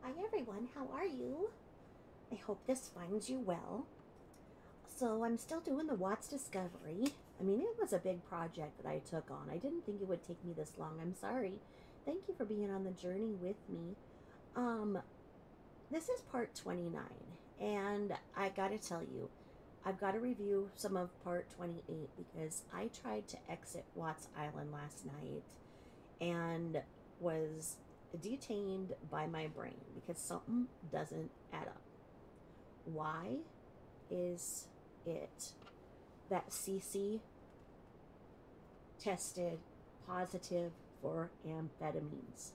Hi everyone, how are you? I hope this finds you well. So I'm still doing the Watts Discovery. I mean, it was a big project that I took on. I didn't think it would take me this long. I'm sorry. Thank you for being on the journey with me. Um, this is part 29, and I gotta tell you, I've got to review some of part 28 because I tried to exit Watts Island last night and was detained by my brain because something doesn't add up. Why is it that Cece tested positive for amphetamines?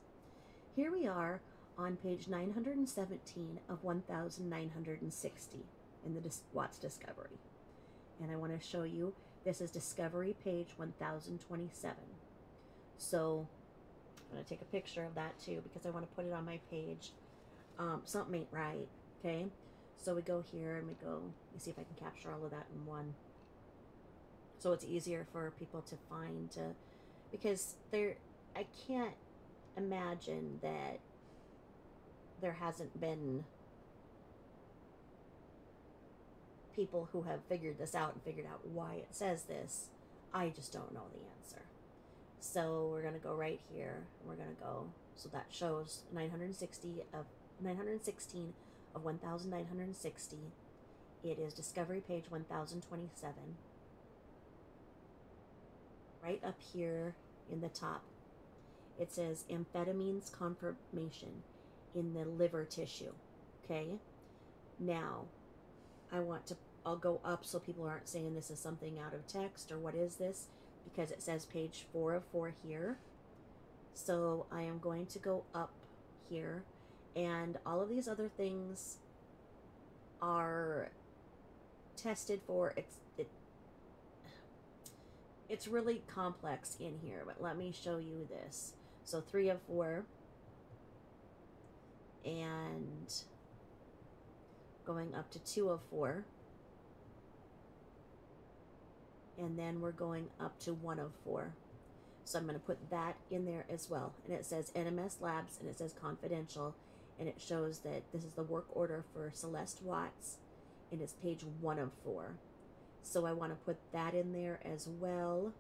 Here we are on page 917 of 1960 in the Watts Discovery. And I want to show you, this is Discovery page 1027. So I'm going to take a picture of that too because I want to put it on my page. Something ain't right, okay? So we go here and we go, let me see if I can capture all of that in one. So it's easier for people to find, because I can't imagine that there hasn't been people who have figured this out and figured out why it says this. I just don't know the answer. So we're going to go right here. We're going to go, so that shows 916 of 1960. It is Discovery page 1027. Right up here in the top, it says amphetamines confirmation in the liver tissue. Okay, now I'll go up so people aren't saying this is something out of text or what is this, because it says page 4 of 4 here. So I am going to go up here, and all of these other things are tested for. It's really complex in here, but let me show you this. So 3 of 4, and going up to 2 of 4, and then we're going up to 1 of 4. So I'm going to put that in there as well. And it says NMS Labs, and it says confidential, and it shows that this is the work order for Celeste Watts, and it's page 1 of 4. So I want to put that in there as well,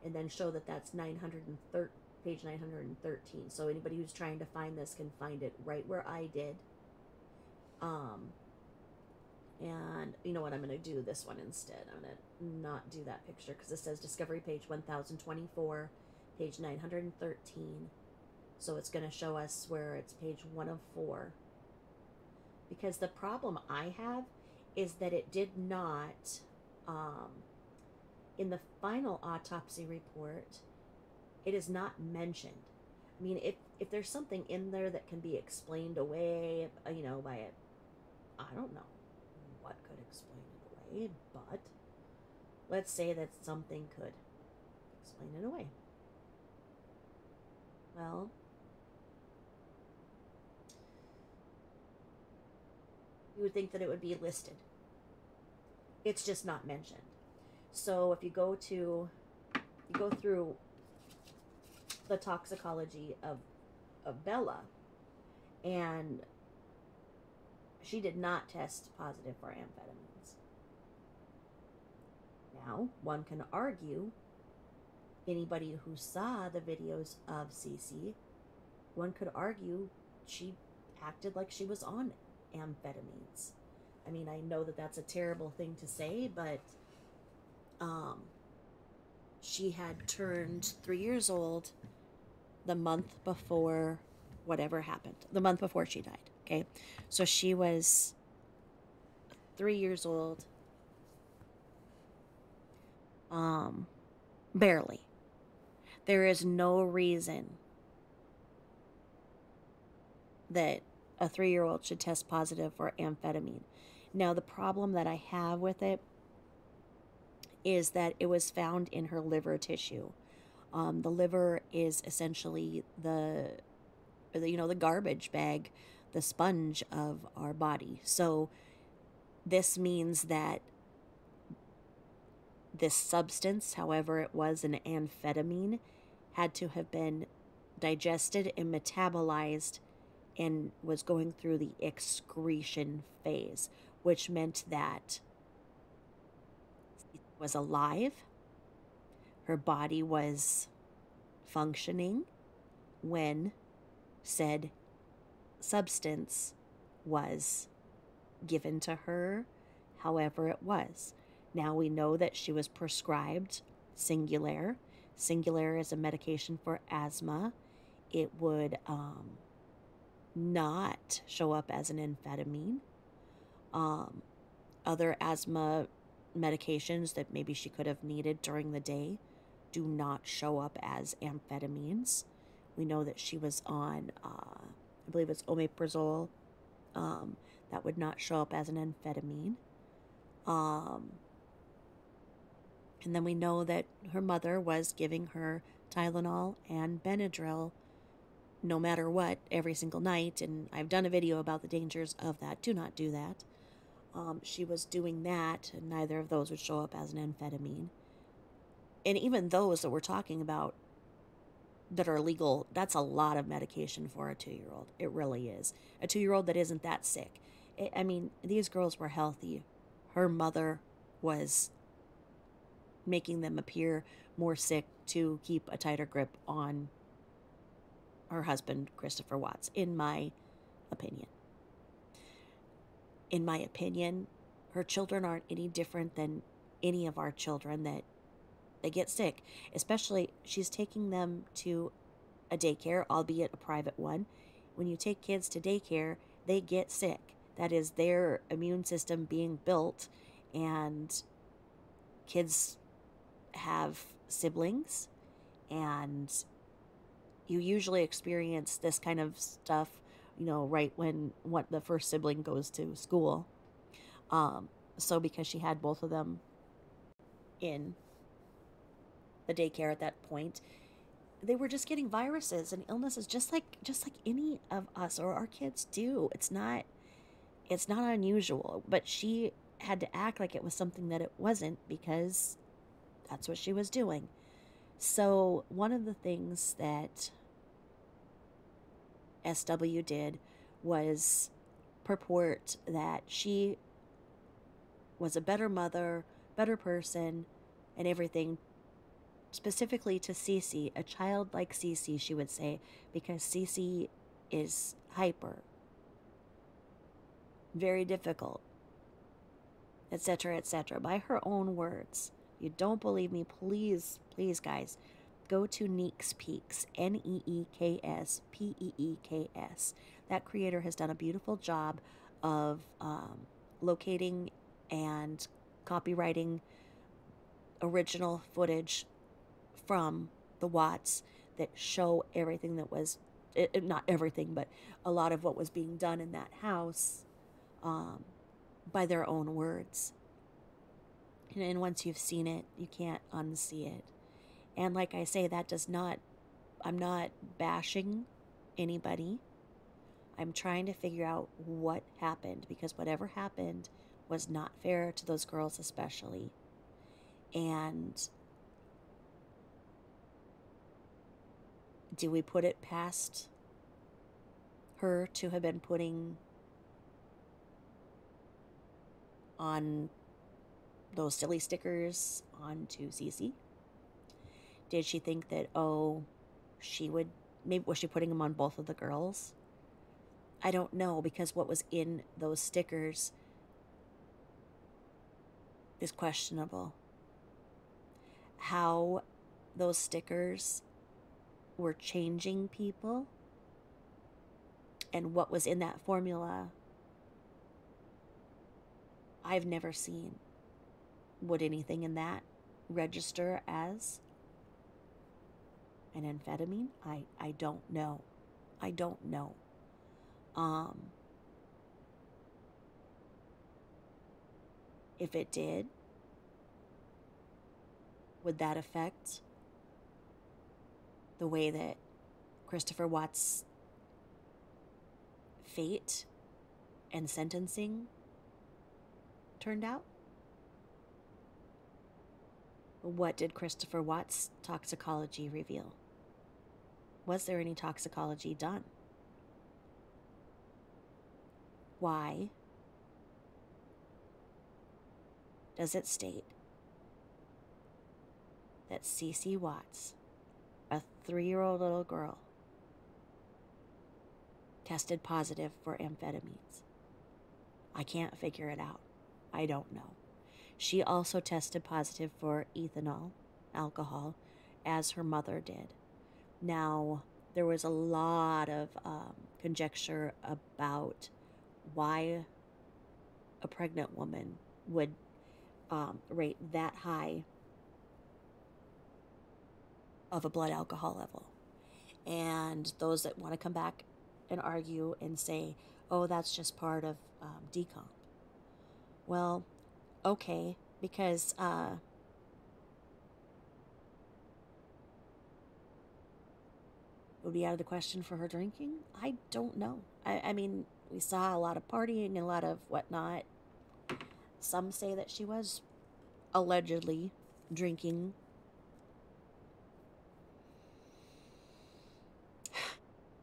and then show that that's page 913. So anybody who's trying to find this can find it right where I did. And you know what, I'm going to do this one instead. I'm going to not do that picture because it says Discovery page 1024, page 913. So it's going to show us where it's page 1 of 4. Because the problem I have is that it did not, in the final autopsy report, it is not mentioned. I mean, if there's something in there that can be explained away, by it, I don't know what could explain it away, but let's say that something could explain it away. Well, you would think that it would be listed. It's just not mentioned. So if you go through the toxicology of Bella, and she did not test positive for amphetamines. Now, one can argue, anybody who saw the videos of Cece, one could argue she acted like she was on amphetamines. I mean, I know that that's a terrible thing to say, but she had turned 3 years old the month before whatever happened, the month before she died. Okay, so she was 3 years old, barely. There is no reason that a 3-year-old should test positive for amphetamine. Now, the problem that I have with it is that it was found in her liver tissue. The liver is essentially the garbage bag, the sponge of our body. So this means that this substance, however it was an amphetamine, had to have been digested and metabolized and was going through the excretion phase, which meant that she was alive, her body was functioning when said substance was given to her, however it was. Now we know that she was prescribed Singulair. Singulair is a medication for asthma. It would not show up as an amphetamine. Other asthma medications that maybe she could have needed during the day do not show up as amphetamines. We know that she was on, I believe it's omeprazole. That would not show up as an amphetamine. And then we know that her mother was giving her Tylenol and Benadryl no matter what every single night. And I've done a video about the dangers of that. Do not do that. She was doing that, and neither of those would show up as an amphetamine. And even those that we're talking about that are legal, that's a lot of medication for a 2-year-old. It really is. A 2-year-old that isn't that sick. I mean, these girls were healthy. Her mother was making them appear more sick to keep a tighter grip on her husband, Christopher Watts, in my opinion. In my opinion, her children aren't any different than any of our children that they get sick. Especially, she's taking them to a daycare, albeit a private one. When you take kids to daycare, they get sick. That is their immune system being built, and kids have siblings, and you usually experience this kind of stuff, right when the first sibling goes to school. So because she had both of them in the daycare at that point, they were just getting viruses and illnesses just like any of us or our kids do. It's not unusual, but she had to act like it was something that it wasn't, because that's what she was doing. So one of the things that SW did was purport that she was a better mother, better person, and everything, specifically to Cece, a child like Cece, she would say, because Cece is hyper, very difficult, etc., etc., by her own words. You don't believe me? Please, guys, go to Neeks Peeks, Neeks Peeks. That creator has done a beautiful job of locating and copywriting original footage from the Watts that show everything that was, not everything, but a lot of what was being done in that house by their own words. And once you've seen it, you can't unsee it. And like I say, I'm not bashing anybody. I'm trying to figure out what happened, because whatever happened was not fair to those girls especially. And do we put it past her to have been putting on those silly stickers onto Cece? Did she think that, maybe was she putting them on both of the girls? I don't know, because what was in those stickers is questionable. How those stickers were changing people and what was in that formula, I've never seen. Would anything in that register as an amphetamine? I don't know. I don't know. If it did, would that affect the way that Christopher Watts' fate and sentencing turned out? What did Christopher Watts' toxicology reveal? Was there any toxicology done? why does it state that Cece Watts, a 3-year-old little girl, tested positive for amphetamines? I can't figure it out. I don't know. She also tested positive for ethanol, alcohol, as her mother did. Now, there was a lot of conjecture about why a pregnant woman would rate that high of a blood alcohol level. And those that want to come back and argue and say, oh, that's just part of decomp. Well, okay, because would be out of the question for her drinking? I don't know. I mean, we saw a lot of partying and a lot of whatnot. Some say that she was allegedly drinking.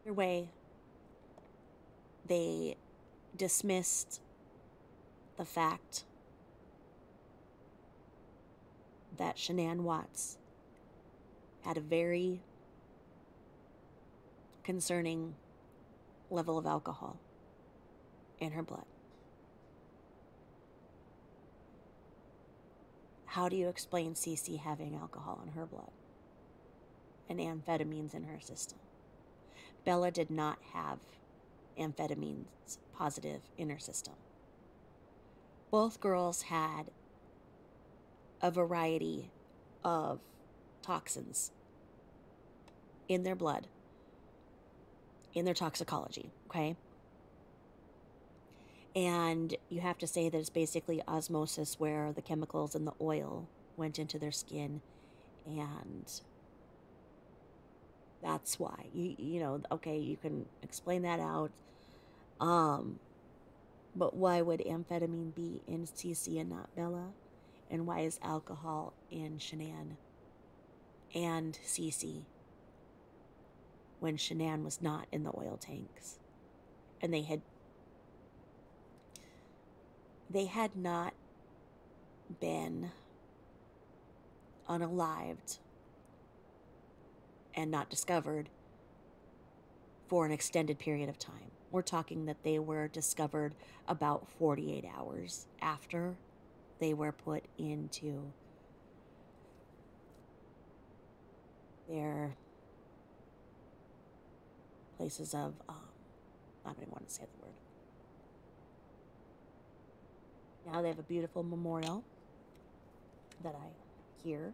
Either way, they dismissed the fact that Shanann Watts had a very concerning level of alcohol in her blood. How do you explain Cece having alcohol in her blood and amphetamines in her system? Bella did not have amphetamines positive in her system. Both girls had a variety of toxins in their blood, in their toxicology, okay? And you have to say that it's basically osmosis, where the chemicals in the oil went into their skin, and that's why. You know, okay, you can explain that out. But why would amphetamine be in Cece and not Bella? And why is alcohol in Shanann and Cece when Shanann was not in the oil tanks? And they had not been unalived and not discovered for an extended period of time. We're talking that they were discovered about 48 hours after they were put into their places of, I don't even want to say the word. Now they have a beautiful memorial that I hear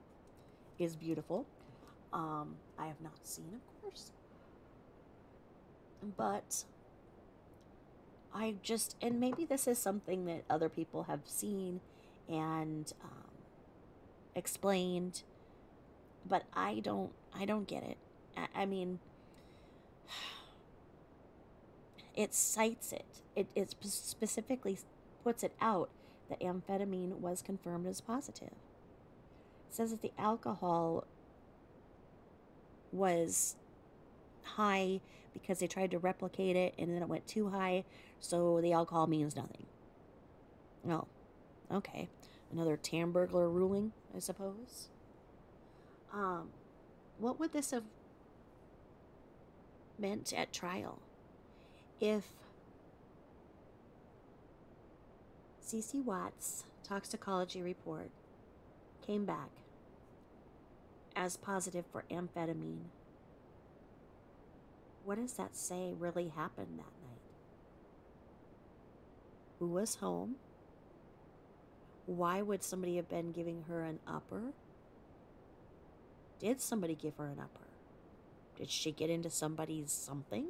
is beautiful. I have not seen, of course. But I just, and maybe this is something that other people have seen and explained, but I don't get it. I mean, it cites it. It specifically puts it out that amphetamine was confirmed as positive. It says that the alcohol was high because they tried to replicate it and then it went too high, so the alcohol means nothing. Oh, okay. Another Tamburglar ruling, I suppose. What would this have meant at trial if Cece Watts' toxicology report came back as positive for amphetamine? What does that say really happened that night? Who was home? Why would somebody have been giving her an upper? Did somebody give her an upper? Did she get into somebody's something?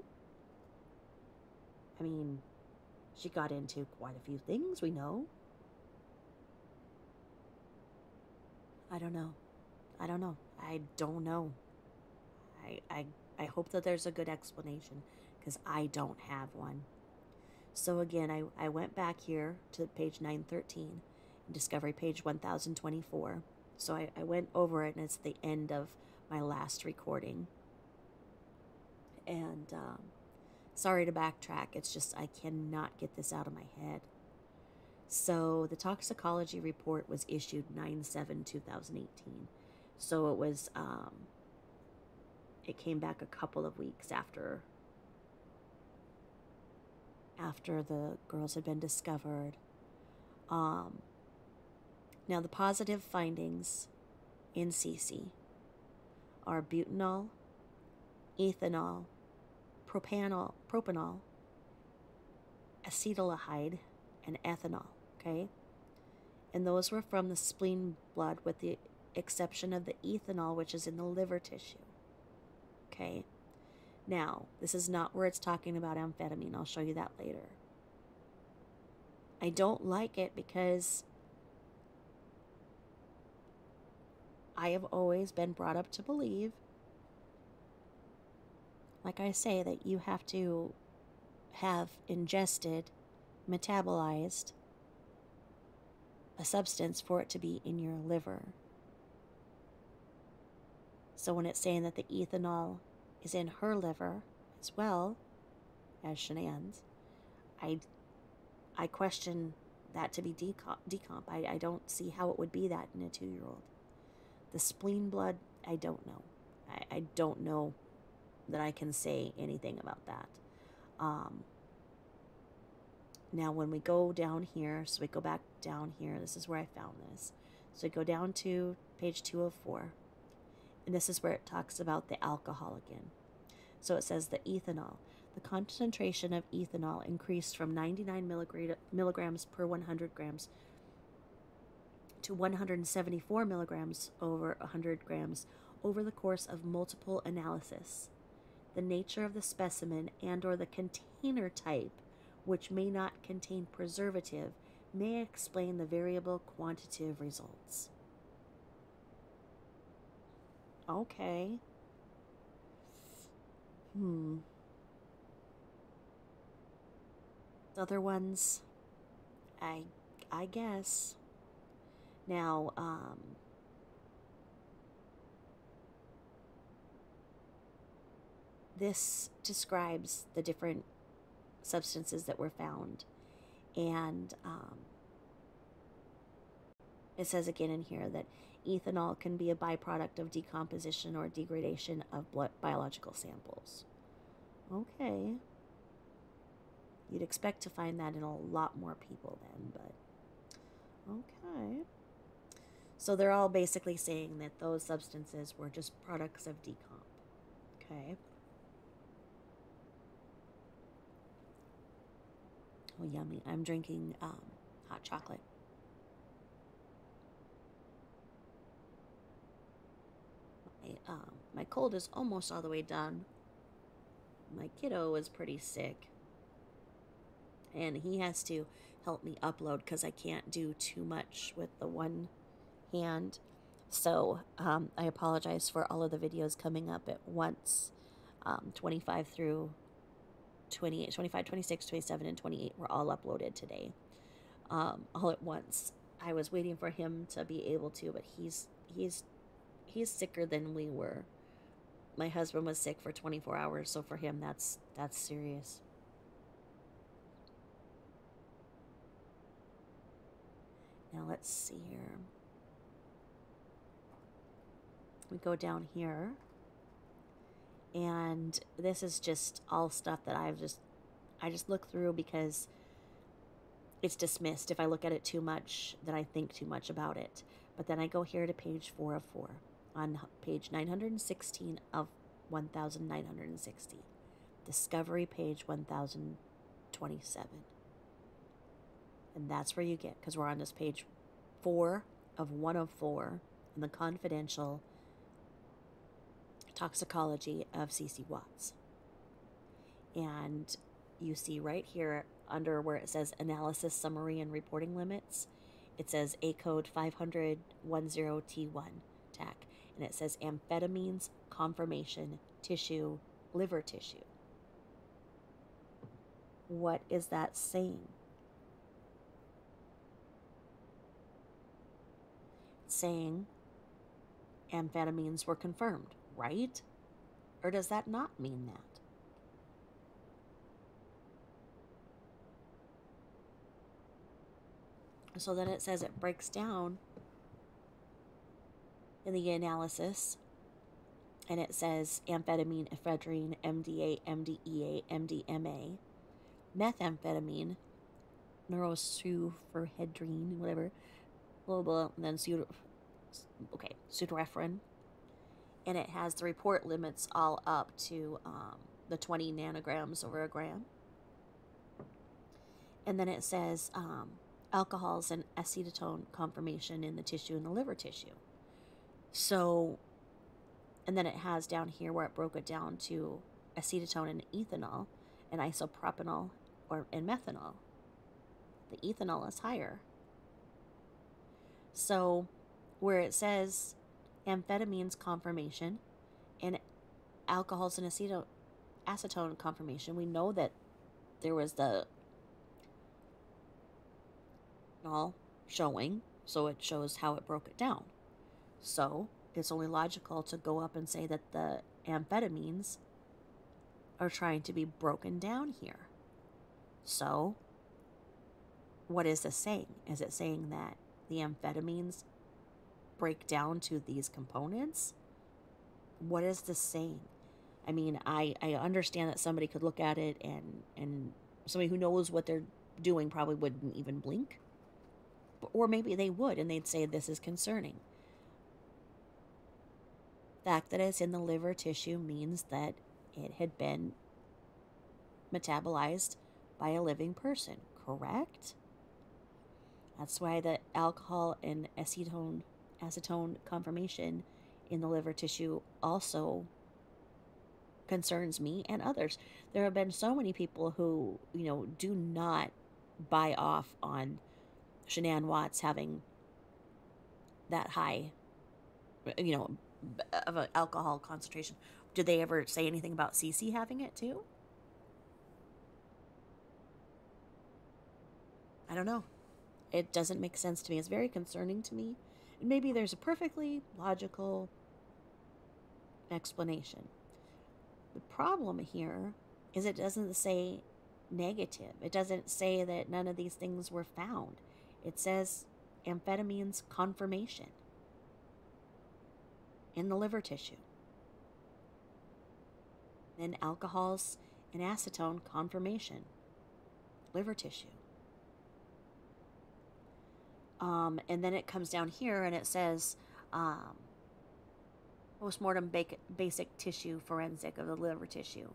I mean, she got into quite a few things, we know. I don't know. I don't know. I hope that there's a good explanation, because I don't have one. So again, I went back here to page 913 and Discovery page 1024. So I went over it, and it's the end of my last recording. And Sorry to backtrack. It's just I cannot get this out of my head. So the toxicology report was issued 9/7/2018. So it was it came back a couple of weeks after the girls had been discovered. Now the positive findings in CC are butanol, ethanol, propanol, acetaldehyde, and ethanol, okay? And those were from the spleen blood with the exception of the ethanol, which is in the liver tissue, okay? Now, this is not where it's talking about amphetamine. I'll show you that later. I don't like it because I have always been brought up to believe, like I say, that you have to have ingested, metabolized a substance for it to be in your liver. So when it's saying that the ethanol is in her liver as well as Shanann's, I question that to be decomp. I don't see how it would be that in a 2-year-old. The spleen blood, I don't know. I don't know that I can say anything about that. Now, when we go down here, so we go back down here, this is where I found this. So we go down to page 204, and this is where it talks about the alcohol again. So it says the ethanol. The concentration of ethanol increased from 99 milligrams per 100 grams to 174 milligrams over 100 grams over the course of multiple analysis. The nature of the specimen and or the container type, which may not contain preservative, may explain the variable quantitative results. Okay. Other ones, I guess. Now, this describes the different substances that were found, and it says again in here that ethanol can be a byproduct of decomposition or degradation of biological samples. Okay. You'd expect to find that in a lot more people then, but okay. So they're all basically saying that those substances were just products of decomp. Okay. Oh, yummy. I'm drinking hot chocolate. My cold is almost all the way done. My kiddo is pretty sick, and he has to help me upload because I can't do too much with the one hand. So I apologize for all of the videos coming up at once. 25 through 28, 25, 26, 27, and 28 were all uploaded today, all at once. I was waiting for him to be able to, but he's sicker than we were. My husband was sick for 24 hours, so for him that's serious. Now let's see here. We go down here, and this is just all stuff that I just look through because it's dismissed. If I look at it too much, then I think too much about it. But then I go here to page 4 of 4, on page 916 of 1960, discovery page 1027. And that's where you get, because we're on this page 4 of 1 of 4 in the confidential toxicology of CC Watts. And you see right here under where it says analysis summary and reporting limits, it says A code 50010T1 TAC, and it says amphetamines, conformation, tissue, liver tissue. What is that saying? It's saying amphetamines were confirmed, right? Or does that not mean that? So then it says it breaks down in the analysis, and it says amphetamine, ephedrine, MDA, MDEA, MDMA, methamphetamine, neurosulfurhedrine, whatever, blah, blah, and then pseudoephrine. And it has the report limits all up to the 20 nanograms over a gram. And then it says alcohols and acetone conformation in the tissue and the liver tissue. So, and then it has down here where it broke it down to acetone and ethanol and isopropanol and methanol. The ethanol is higher. So, where it says amphetamines conformation and alcohols and acetone conformation, we know that there was the all showing, so it shows how it broke it down. So it's only logical to go up and say that the amphetamines are trying to be broken down here. So what is this saying? Is it saying that the amphetamines break down to these components? What is this saying? I mean, I understand that somebody could look at it and somebody who knows what they're doing probably wouldn't even blink. Or maybe they would, and they'd say this is concerning. The fact that it's in the liver tissue means that it had been metabolized by a living person, correct? That's why the alcohol and acetone conformation in the liver tissue also concerns me and others. There have been so many people who, do not buy off on Shanann Watts having that high, of an alcohol concentration. Did they ever say anything about Cece having it too? I don't know. It doesn't make sense to me. It's very concerning to me. And maybe there's a perfectly logical explanation. The problem here is it doesn't say negative. It doesn't say that none of these things were found. It says amphetamines conformation in the liver tissue. Then alcohols and acetone conformation, liver tissue. And then it comes down here and it says postmortem basic tissue forensic of the liver tissue.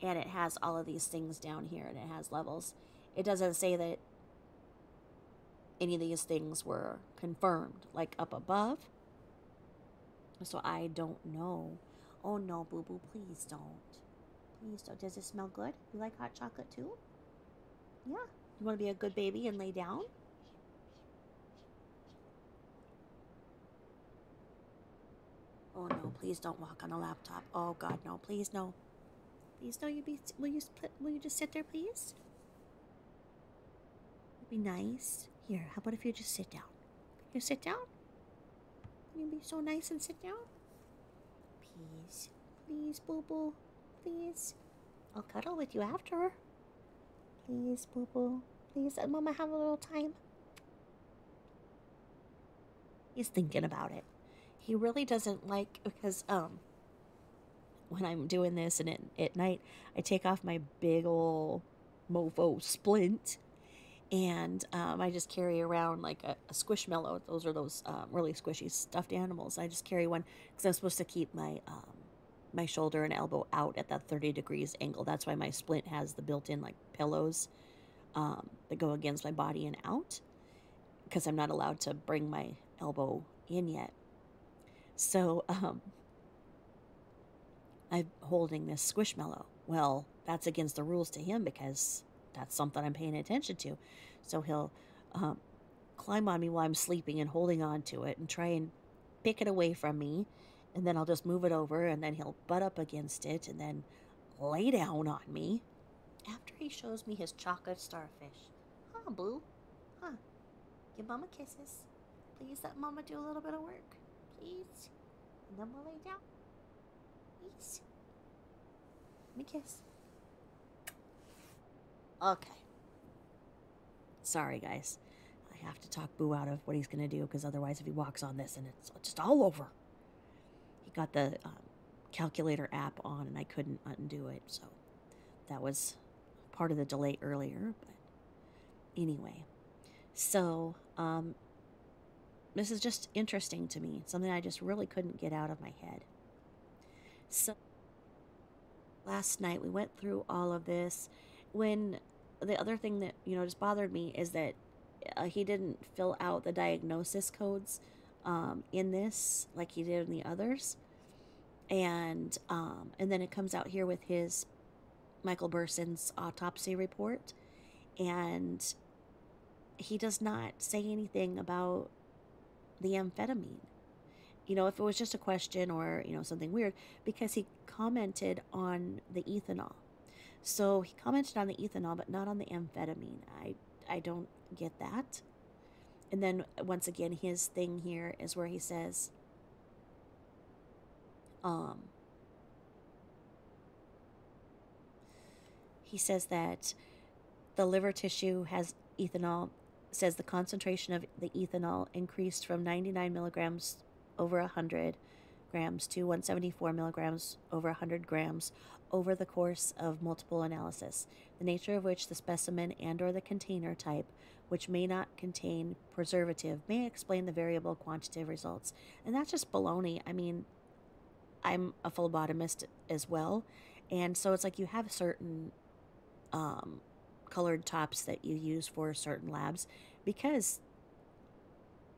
And it has all of these things down here and it has levels. It doesn't say that any of these things were confirmed, like up above. So I don't know. Oh no, boo-boo, please don't. Please don't. Does it smell good? You like hot chocolate too? Yeah. You want to be a good baby and lay down? Oh no, please don't walk on a laptop. Oh God, no, please no. Please no, will you just sit there, please? Be nice. Here, how about if you just sit down? Can you sit down? Can you be so nice and sit down? Please. Please, boo-boo. Please. I'll cuddle with you after. Please, boo-boo. Please, let Mama have a little time. He's thinking about it. He really doesn't like, because when I'm doing this and at night, I take off my big old mofo splint. And I just carry around like a Squishmallow. Those are those really squishy stuffed animals. I just carry one because I'm supposed to keep my my shoulder and elbow out at that 30 degrees angle. That's why my splint has the built-in like pillows that go against my body and out, because I'm not allowed to bring my elbow in yet. So I'm holding this Squishmallow. Well, that's against the rules to him because that's something I'm paying attention to. So he'll climb on me while I'm sleeping and holding on to it and try and pick it away from me. And then I'll just move it over and then he'll butt up against it and then lay down on me after he shows me his chocolate starfish. Huh, Boo? Huh? Give Mama kisses. Please let Mama do a little bit of work. Please. And then we'll lay down. Please. Let me kiss. Okay. Sorry, guys. I have to talk Boo out of what he's going to do, because otherwise if he walks on this and it's just all over. He got the calculator app on and I couldn't undo it, so that was part of the delay earlier. But anyway, so this is just interesting to me, something I just really couldn't get out of my head. So last night we went through all of this. When the other thing that just bothered me is that he didn't fill out the diagnosis codes in this like he did in the others, and then it comes out here with his Michael Burson's autopsy report, and he does not say anything about the amphetamine. If it was just a question or something weird, because he commented on the ethanol. So he commented on the ethanol, but not on the amphetamine. I don't get that. And then once again, his thing here is where he says, that the liver tissue has ethanol, says the concentration of the ethanol increased from 99 milligrams over 100 grams to 174 milligrams over 100 grams over the course of multiple analysis, the nature of which the specimen and or the container type, which may not contain preservative, may explain the variable quantitative results. And that's just baloney. I mean, I'm a phlebotomist as well, and so it's like you have certain colored tops that you use for certain labs because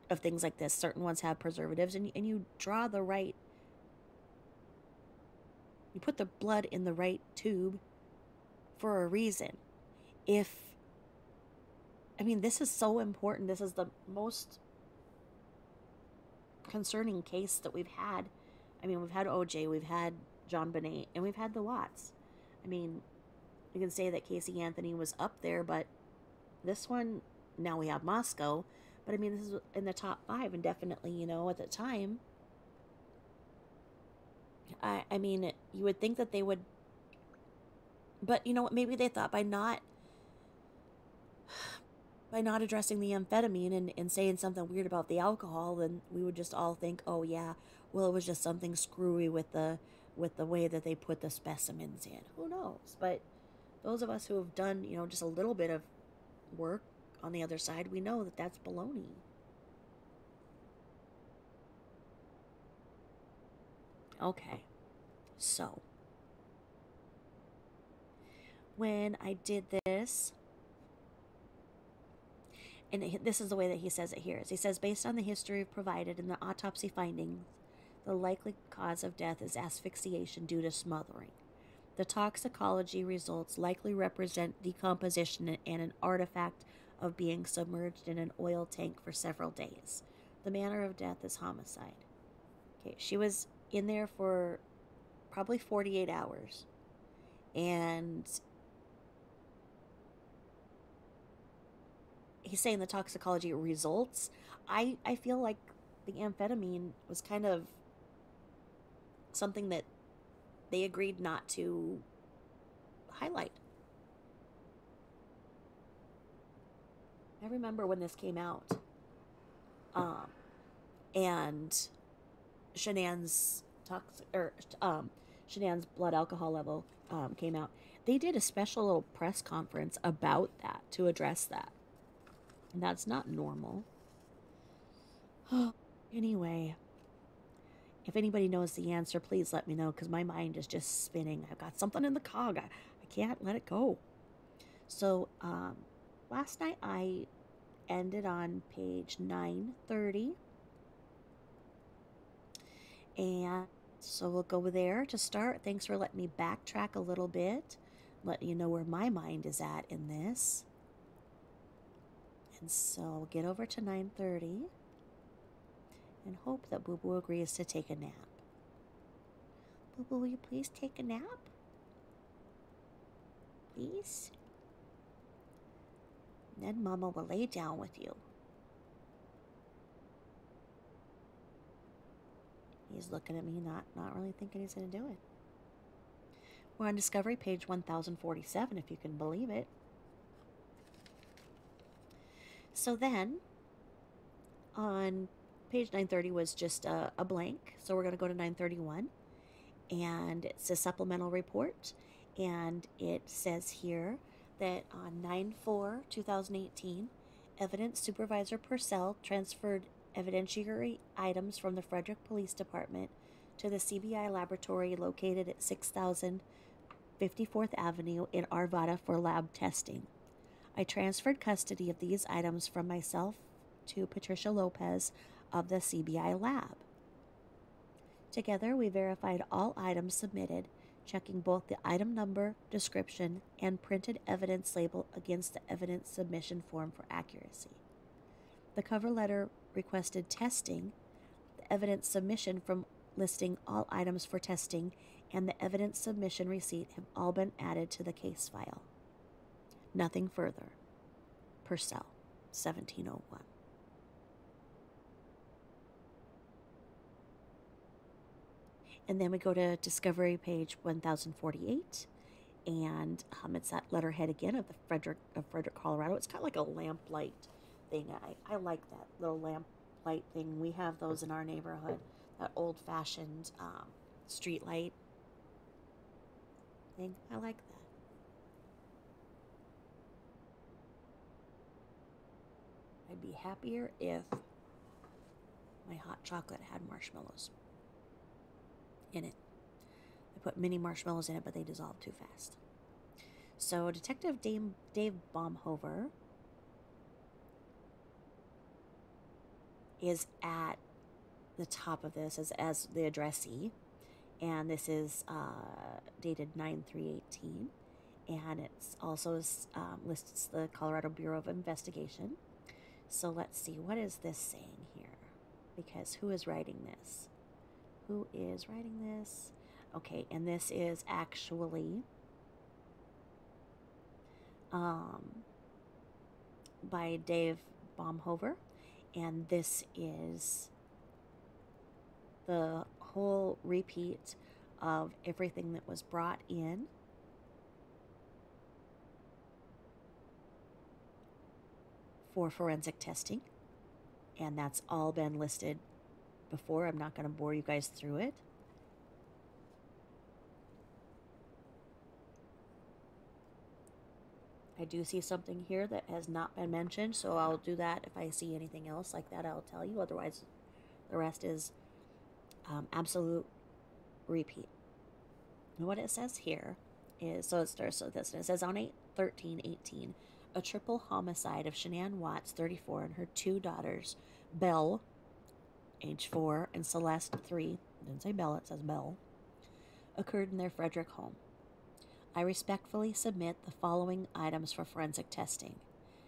of things like this. Certain ones have preservatives, and you draw the right, you put the blood in the right tube for a reason. This is so important. This is the most concerning case that we've had. We've had OJ, we've had JonBenét, and we've had the Watts. You can say that Casey Anthony was up there, but this one, now we have Moscow, but this is in the top 5, and definitely, at the time, you would think that they would, but maybe they thought by not addressing the amphetamine and saying something weird about the alcohol, then we would just all think, oh yeah, well, it was just something screwy with the way that they put the specimens in. Who knows? But those of us who have done, just a little bit of work on the other side, we know that that's baloney. Okay, so when I did this, and this is the way that he says it here. He says, based on the history provided in the autopsy findings, the likely cause of death is asphyxiation due to smothering. The toxicology results likely represent decomposition and an artifact of being submerged in an oil tank for several days. The manner of death is homicide. Okay, she was in there for probably 48 hours. And he's saying the toxicology results. I feel like the amphetamine was kind of something that they agreed not to highlight. I remember when this came out, and Shanann's Shanann's blood alcohol level came out. They did a special little press conference about that to address that, and that's not normal. Anyway, if anybody knows the answer, please let me know, because my mind is just spinning. I've got something in the cog. I can't let it go. So, last night I ended on page 930. And so we'll go there to start. Thanks for letting me backtrack a little bit. Let you know where my mind is at in this. And so we'll get over to 930. And hope that Boo Boo agrees to take a nap. Boo Boo, will you please take a nap? Please? And then Mama will lay down with you. He's looking at me, not really thinking he's going to do it. We're on Discovery, page 1047, if you can believe it. So then, On page 930 was just a blank, so we're going to go to 931, and it's a supplemental report, and it says here that on 9/4/2018, Evidence Supervisor Purcell transferred evidentiary items from the Frederick Police Department to the CBI laboratory located at 6054th Avenue in Arvada for lab testing. I transferred custody of these items from myself to Patricia Lopez of the CBI lab. Together, we verified all items submitted, checking both the item number, description, and printed evidence label against the evidence submission form for accuracy. The cover letter requested testing, the evidence submission from listing all items for testing, and the evidence submission receipt have all been added to the case file. Nothing further. Purcell, 1701. And then we go to discovery page 1048, and it's that letterhead again of the Frederick, Colorado. It's kind of like a lamplight thing. I like that little lamplight thing. We have those in our neighborhood. That old-fashioned street light thing. I like that. I'd be happier if my hot chocolate had marshmallows in it. I put mini marshmallows in it, but they dissolve too fast. So Detective Dave Baumhover is at the top of this as the addressee, and this is dated 9/3/18, and it's also lists the Colorado Bureau of Investigation. So let's see, what is this saying here? Because who is writing this? Who is writing this? Okay, and this is actually by Dave Baumhover, and this is the whole repeat of everything that was brought in for forensic testing, and that's all been listed before. I'm not going to bore you guys through it. I do see something here that has not been mentioned, so I'll do that. If I see anything else like that, I'll tell you. Otherwise, the rest is absolute repeat. And what it says here is, so it starts with this, and it says on 8/13/18, a triple homicide of Shanann Watts, 34, and her two daughters, Belle, age 4, and Celeste, 3, it didn't say Belle, it says Belle, occurred in their Frederick home. I respectfully submit the following items for forensic testing.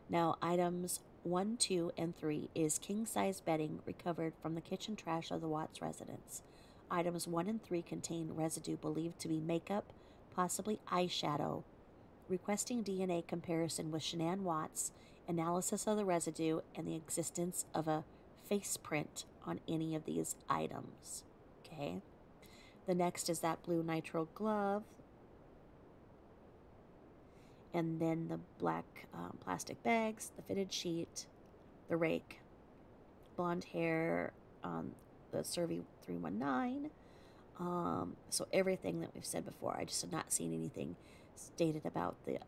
Now, items 1, 2, and 3 is king-size bedding recovered from the kitchen trash of the Watts residence. Items 1 and 3 contain residue believed to be makeup, possibly eyeshadow. Requesting DNA comparison with Shanann Watts, analysis of the residue, and the existence of a face print on any of these items. Okay. The next is that blue nitrile glove, and then the black plastic bags, the fitted sheet, the rake, blonde hair on the Survey 319. So everything that we've said before. I just have not seen anything stated about the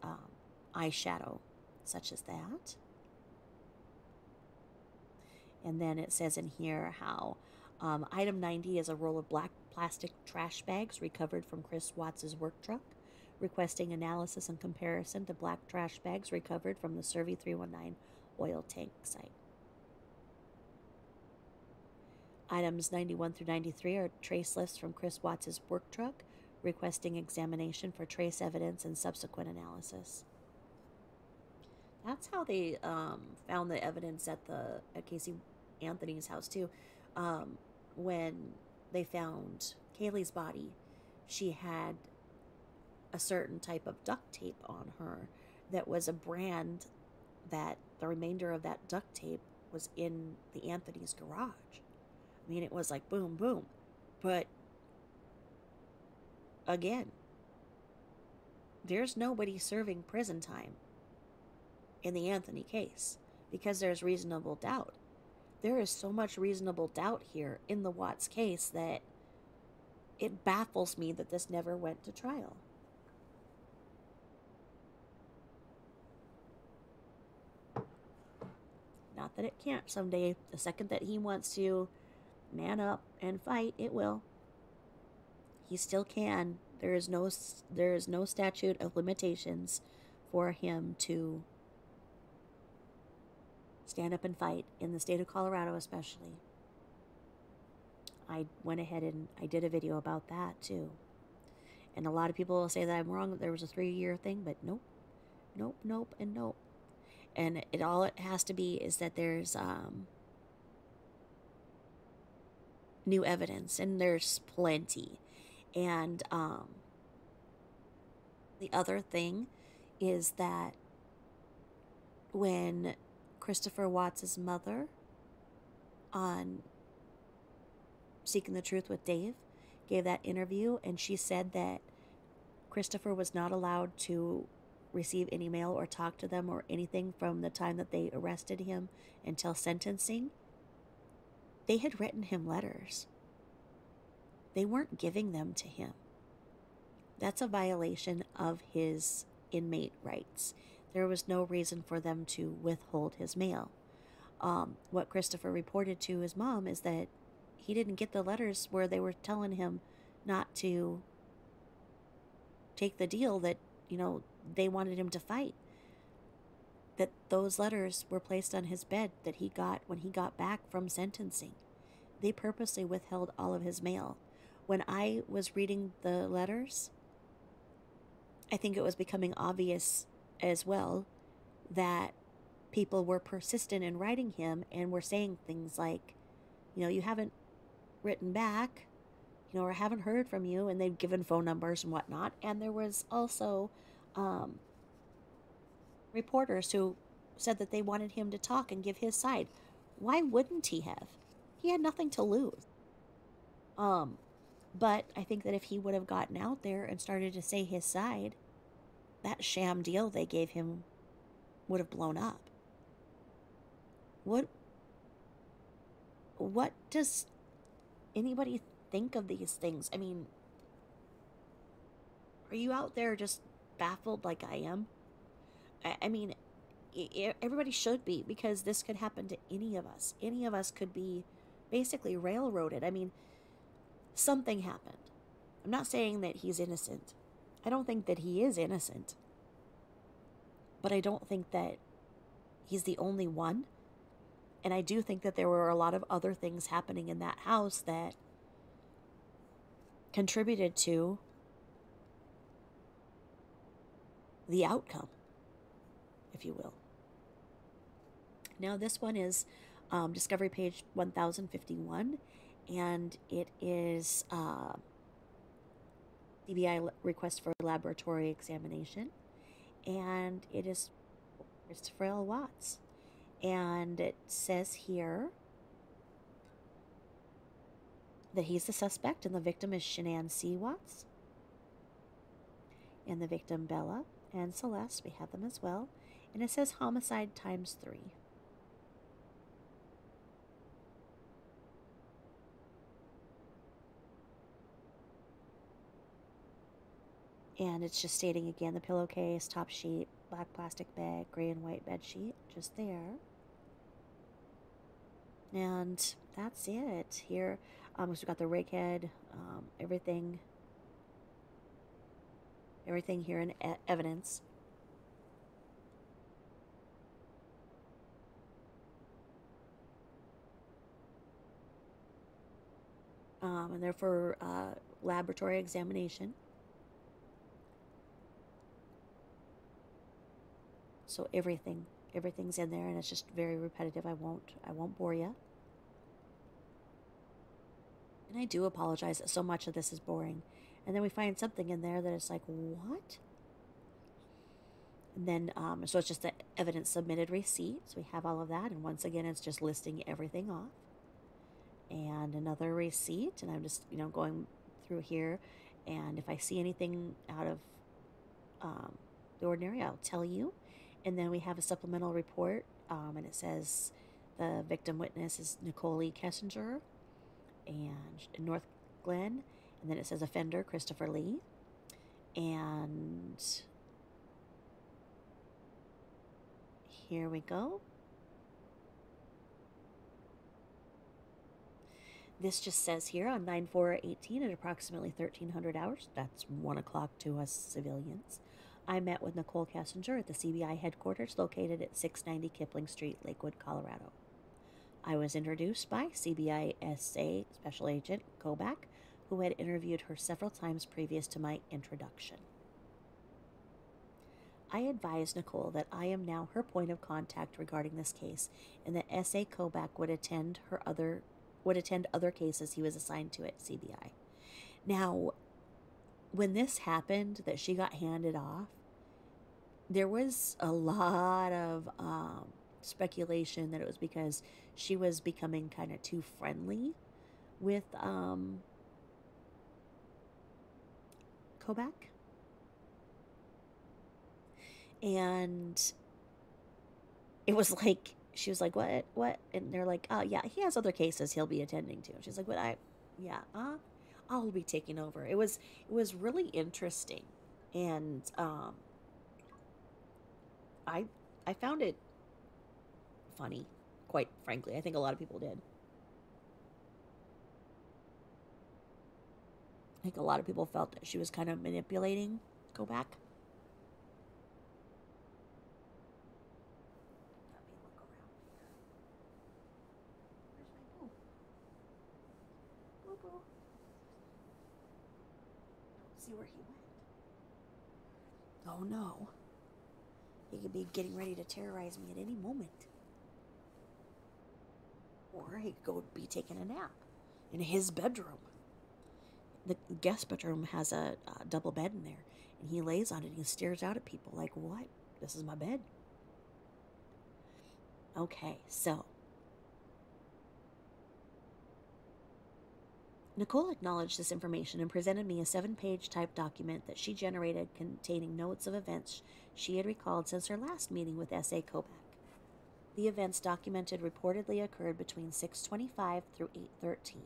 eyeshadow such as that. And then it says in here how item 90 is a roll of black plastic trash bags recovered from Chris Watts' work truck, requesting analysis and comparison to black trash bags recovered from the Survey 319 oil tank site. Items 91 through 93 are trace lists from Chris Watts' work truck, requesting examination for trace evidence and subsequent analysis. That's how they found the evidence at Casey Anthony's house too. When they found Kaylee's body, she had a certain type of duct tape on her that was a brand that the remainder of that duct tape was in the Anthony's garage. I mean, it was like boom, boom. But again, there's nobody serving prison time in the Anthony case because there's reasonable doubt. there is so much reasonable doubt here in the Watts case that it baffles me that this never went to trial. Not that it can't someday. The second that he wants to man up and fight, it will. He still can. There is no statute of limitations for him to stand up and fight in the state of Colorado, especially. I went ahead and I did a video about that too. And a lot of people will say that I'm wrong, that there was a 3-year thing, but nope, nope, nope, and nope. And all it has to be is that there's new evidence, and there's plenty. And the other thing is that when Christopher Watts' mother on Seeking the Truth with Dave gave that interview, and she said that Christopher was not allowed to receive any mail or talk to them or anything from the time that they arrested him until sentencing. They had written him letters. They weren't giving them to him. That's a violation of his inmate rights. There was no reason for them to withhold his mail. What Christopher reported to his mom is that he didn't get the letters where they were telling him not to take the deal that, they wanted him to fight. That those letters were placed on his bed that he got when he got back from sentencing. They purposely withheld all of his mail. When I was reading the letters, I think it was becoming obvious as well that people were persistent in writing him and were saying things like, you haven't written back, or haven't heard from you, and they've given phone numbers and whatnot. And there was also reporters who said that they wanted him to talk and give his side. Why wouldn't he have? He had nothing to lose. But I think that if he would have gotten out there and started to say his side, that sham deal they gave him would have blown up. What does anybody think of these things? I mean, are you out there just baffled like I am? I mean, everybody should be, because this could happen to any of us. Any of us could be basically railroaded. I mean, something happened. I'm not saying that he's innocent. I don't think that he is innocent. But I don't think that he's the only one. And I do think that there were a lot of other things happening in that house that contributed to the outcome, if you will. Now, this one is Discovery page 1051, and it is CBI request for laboratory examination, and it is Christopher L. Watts. And it says here that he's the suspect, and the victim is Shanann C. Watts. And the victim, Bella and Celeste, we have them as well. And it says homicide times 3. And it's just stating again, the pillowcase, top sheet, black plastic bag, gray and white bed sheet, just there. And that's it. Here, so we've got the rake head, everything here in evidence. And they're for laboratory examination. So everything's in there, and it's just very repetitive. I won't bore you. And I do apologize that so much of this is boring. And then we find something in there that is like, what? And then, so it's just the evidence submitted receipt. So we have all of that. And once again, it's just listing everything off. And another receipt. And I'm just, going through here. And if I see anything out of the ordinary, I'll tell you. And then we have a supplemental report. And it says The victim witness is Nicole Kessinger and North Glen. And then it says offender Christopher Lee. And here we go. This just says here on 9/4/18 at approximately 1300 hours, that's 1 o'clock to us civilians, I met with Nicole Kessinger at the CBI headquarters located at 690 Kipling Street, Lakewood, Colorado. I was introduced by CBI SA Special Agent Kobach, who had interviewed her several times previous to my introduction. I advised Nicole that I am now her point of contact regarding this case and that S.A. Kobach would attend other cases he was assigned to at CBI. Now, when this happened, that she got handed off, there was a lot of speculation that it was because she was becoming kind of too friendly with Kobach. And it was like, she was like, what? And they're like, oh, yeah, he has other cases he'll be attending to. And she's like, I'll be taking over. It was really interesting. And I found it funny, quite frankly. I think a lot of people did. I think a lot of people felt that she was kind of manipulating Kobach. See where he went. Oh no. He could be getting ready to terrorize me at any moment. Or he could go be taking a nap in his bedroom. The guest bedroom has a double bed in there. And he lays on it and he stares out at people like, what? This is my bed. Okay, so Nicole acknowledged this information and presented me a 7-page typed document that she generated containing notes of events she had recalled since her last meeting with S.A. Kobach. The events documented reportedly occurred between 6:25 through 8:13.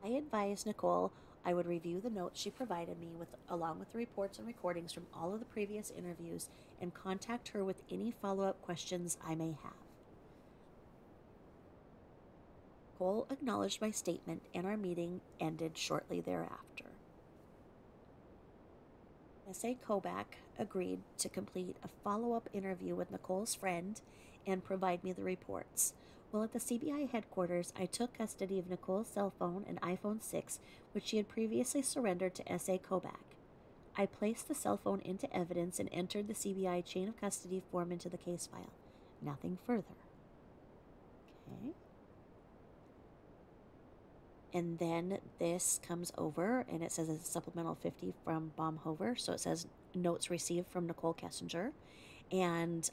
I advised Nicole I would review the notes she provided me along with the reports and recordings from all of the previous interviews and contact her with any follow-up questions I may have. Nicole acknowledged my statement, and our meeting ended shortly thereafter. S.A. Kobach agreed to complete a follow-up interview with Nicole's friend and provide me the reports. While at the CBI headquarters, I took custody of Nicole's cell phone and iPhone 6, which she had previously surrendered to S.A. Kobach. I placed the cell phone into evidence and entered the CBI chain of custody form into the case file. Nothing further. Okay. And then this comes over and it says it's a supplemental 50 from Baumhover. So it says notes received from Nicole Kessinger. And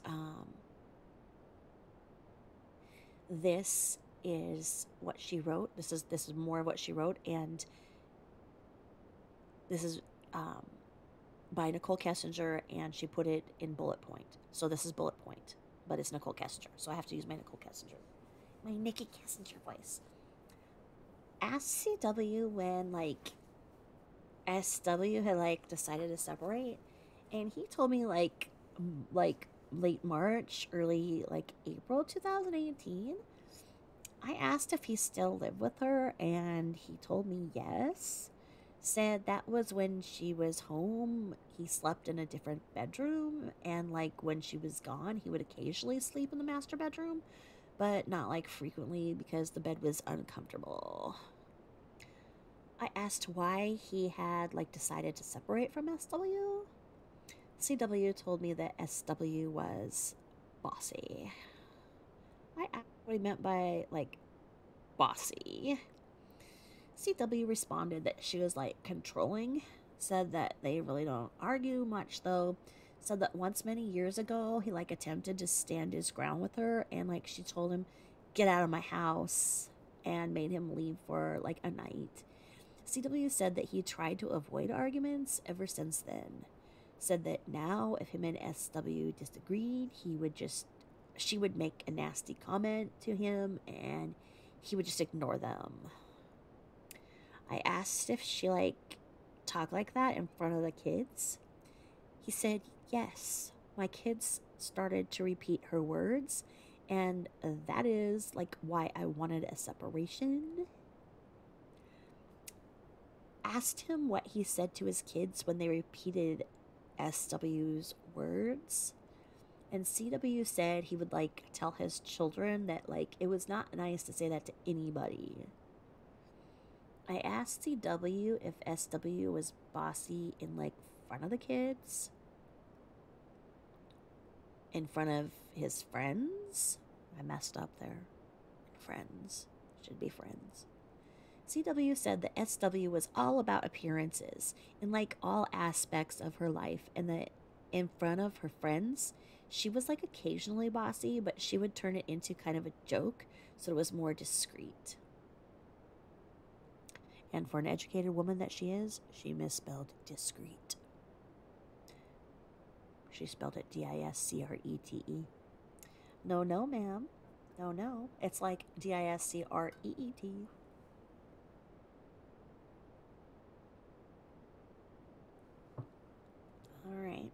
this is what she wrote. This is more of what she wrote. And this is by Nicole Kessinger, and she put it in bullet point. So this is bullet point, but it's Nicole Kessinger. So I have to use my Nicole Kessinger, my Nikki Kessinger voice. Asked CW when SW had decided to separate, and he told me like late March, early April 2018. I asked if he still lived with her, and he told me yes. Said that was when she was home, he slept in a different bedroom, and when she was gone, he would occasionally sleep in the master bedroom, but not frequently because the bed was uncomfortable. I asked why he had decided to separate from SW. CW told me that SW was bossy. I asked what he meant by bossy. CW responded that she was controlling, said that they really don't argue much though, said that once many years ago he attempted to stand his ground with her, and she told him get out of my house and made him leave for a night. CW said that he tried to avoid arguments ever since then. said that now if him and SW disagreed, she would make a nasty comment to him and he would just ignore them. I asked if she talked like that in front of the kids. He said, yes, my kids started to repeat her words, and that is why I wanted a separation. Asked him what he said to his kids when they repeated SW's words. And CW said he would tell his children that it was not nice to say that to anybody. I asked CW if SW was bossy in front of the kids, in front of his friends. I messed up there. Friends. Should be friends. CW said that SW was all about appearances in all aspects of her life, and that in front of her friends, she was occasionally bossy, but she would turn it into kind of a joke, so it was more discreet. And for an educated woman that she is, she misspelled discreet. She spelled it DISCRETE. No, ma'am. No. It's DISCREET. All right.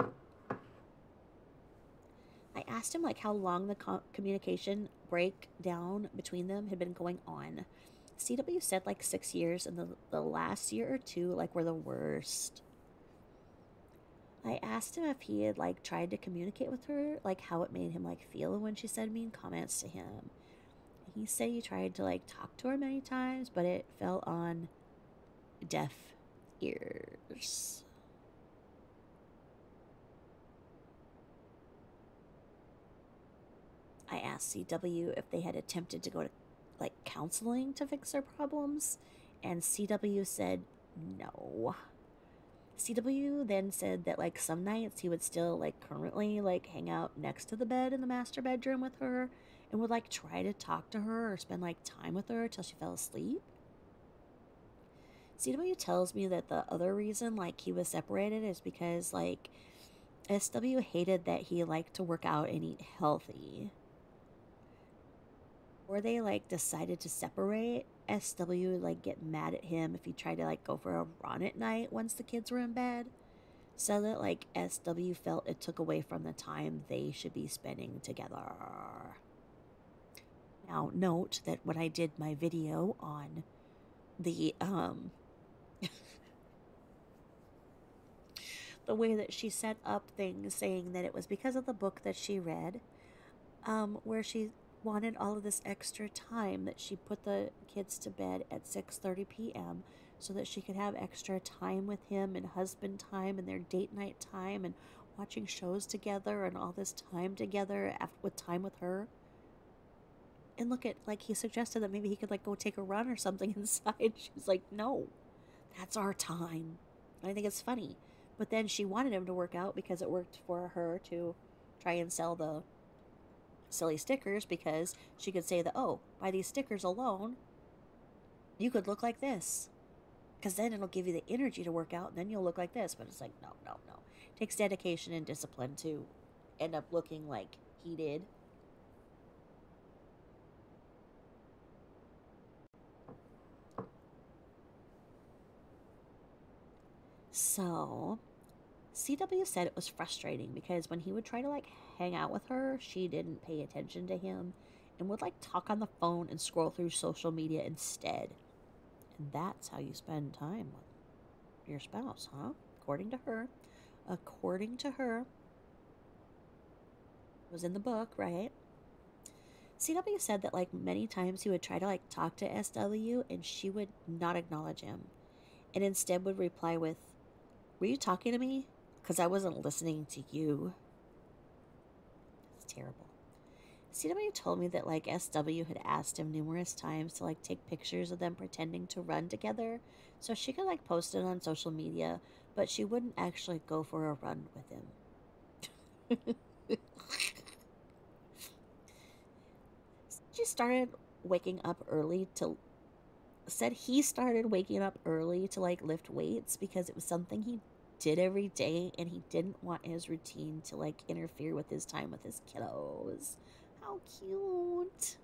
I asked him how long the communication breakdown between them had been going on. CW said 6 years, and the last year or two were the worst. I asked him if he had tried to communicate with her, how it made him feel when she said mean comments to him. He said he tried to talk to her many times, but it fell on deaf ears. I asked CW if they had attempted to go to counseling to fix their problems, and CW said no. CW then said that some nights he would still currently hang out next to the bed in the master bedroom with her and would try to talk to her or spend time with her till she fell asleep. CW tells me that the other reason he was separated is because SW hated that he liked to work out and eat healthy. Or they decided to separate, SW would get mad at him if he tried to go for a run at night once the kids were in bed. So that SW felt it took away from the time they should be spending together. Now note that when I did my video on the the way that she set up things, saying that it was because of the book that she read, where she wanted all of this extra time, that she put the kids to bed at 6:30 p.m. so that she could have extra time with him and husband time and their date night time and watching shows together and all this time together with time with her. And look at, he suggested that maybe he could go take a run or something inside. She's like, no, that's our time. And I think it's funny. But then she wanted him to work out because it worked for her to try and sell the silly stickers, because she could say that, oh, by these stickers alone, you could look like this, because then it'll give you the energy to work out, and then you'll look like this. But it's no. It takes dedication and discipline to end up looking like he did. So CW said it was frustrating because when he would try to hang out with her, she didn't pay attention to him and would talk on the phone and scroll through social media instead. And that's how you spend time with your spouse, huh? According to her. It was in the book, right? CW said that many times he would try to talk to SW and she would not acknowledge him, and instead would reply with, "Were you talking to me? Because I wasn't listening to you." It's terrible. CW told me that SW had asked him numerous times to take pictures of them pretending to run together so she could post it on social media, but she wouldn't actually go for a run with him. He started waking up early to lift weights because it was something he did every day, and he didn't want his routine to like interfere with his time with his kiddos. How cute.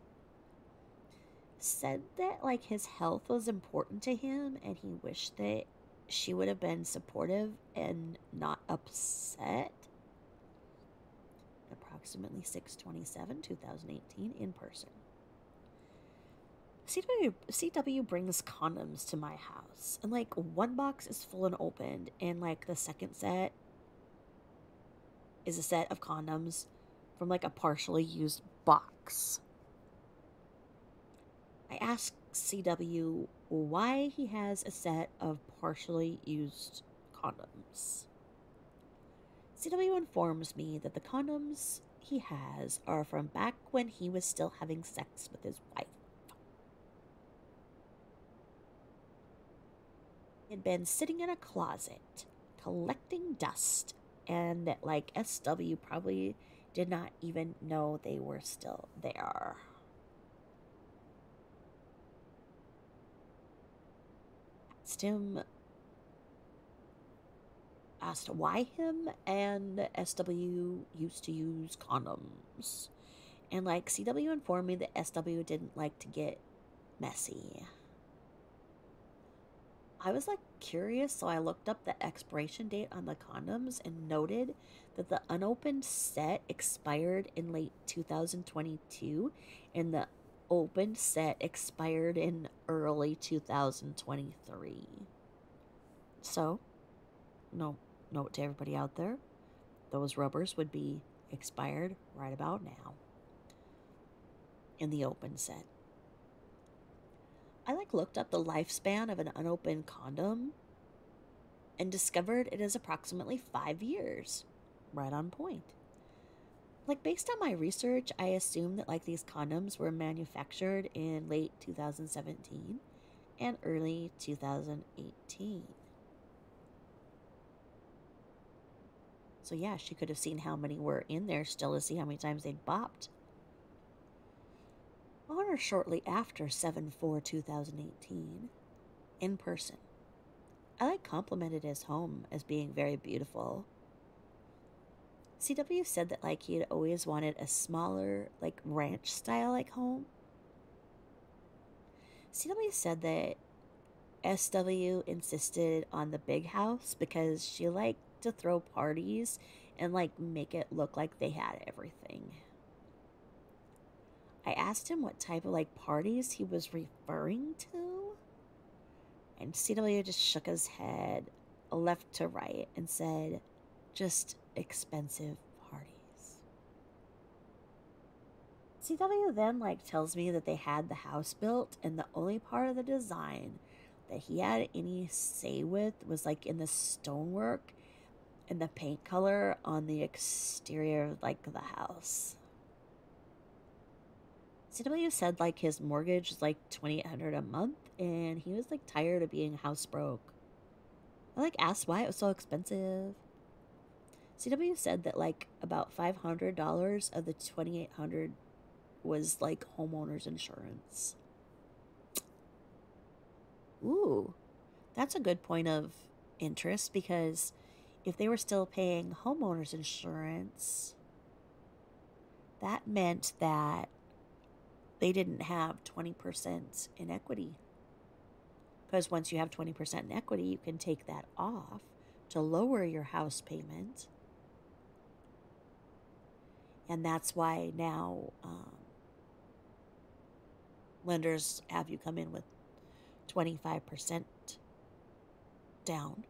Said that like his health was important to him and he wished that she would have been supportive and not upset. Approximately 6/27, 2018, in person. CW brings condoms to my house, and like one box is full and opened, and like the second set is a set of condoms from like a partially used box. I asked CW why he has a set of partially used condoms. CW informs me that the condoms he has are from back when he was still having sex with his wife. He had been sitting in a closet collecting dust, and that like SW probably did not even know they were still there. Asked why him and SW used to use condoms. And like CW informed me that SW didn't like to get messy. I was like curious, so I looked up the expiration date on the condoms and noted that the unopened set expired in late 2022 and the opened set expired in early 2023. So, note to everybody out there, those rubbers would be expired right about now in the open set. I looked up the lifespan of an unopened condom and discovered it is approximately 5 years. Right on point. Based on my research, I assumed that these condoms were manufactured in late 2017 and early 2018. So yeah, she could have seen how many were in there still to see how many times they'd bopped. On or shortly after 7/4/2018, in person, I complimented his home as being very beautiful. CW said that he had always wanted a smaller ranch style home. CW said that SW insisted on the big house because she liked to throw parties and make it look like they had everything. I asked him what type of parties he was referring to, and CW just shook his head left to right and said, just expensive parties. CW then tells me that they had the house built, and the only part of the design that he had any say with was in the stonework and the paint color on the exterior of the house. CW said his mortgage was $2,800 a month, and he was tired of being house broke. I asked why it was so expensive. CW said that about $500 of the $2,800 was homeowners insurance. Ooh, that's a good point of interest, because if they were still paying homeowners insurance, that meant that they didn't have 20% in equity. Because once you have 20% in equity, you can take that off to lower your house payment. And that's why now lenders have you come in with 25% down,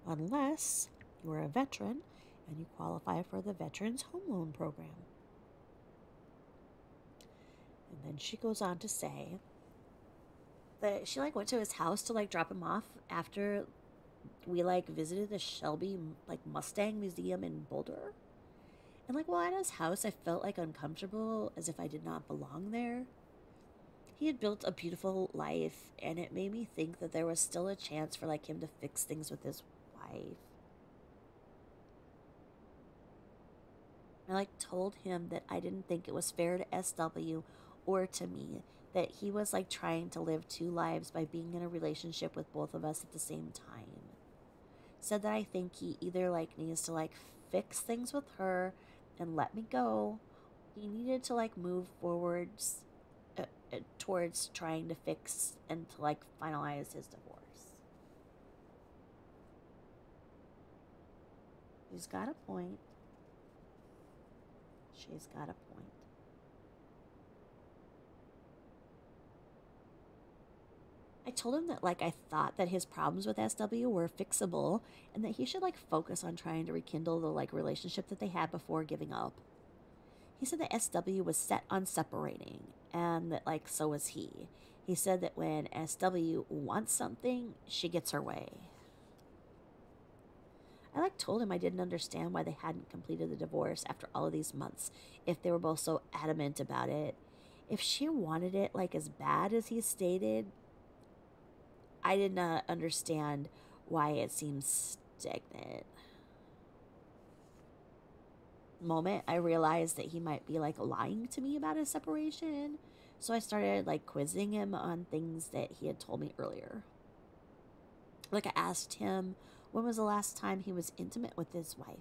unless you're a veteran and you qualify for the Veterans Home Loan Program. And then she goes on to say that she went to his house to drop him off after we visited the Shelby Mustang Museum in Boulder. And while at his house, I felt uncomfortable, as if I did not belong there. He had built a beautiful life, and it made me think that there was still a chance for him to fix things with his wife. I told him that I didn't think it was fair to SW or to me that he was trying to live two lives by being in a relationship with both of us at the same time. said that I think he either like needs to like fix things with her and let me go. He needed to like move forwards towards trying to fix and to like finalize his divorce. She's got a point. She's got a point. I told him that like I thought that his problems with SW were fixable and that he should like focus on trying to rekindle the like relationship that they had before giving up. He said that SW was set on separating and that like so was he. He said that when SW wants something, she gets her way. I like told him I didn't understand why they hadn't completed the divorce after all of these months if they were both so adamant about it. If she wanted it like as bad as he stated, I did not understand why it seemed stagnant. Moment I realized that he might be like lying to me about his separation, so I started like quizzing him on things that he had told me earlier. Like I asked him when was the last time he was intimate with his wife.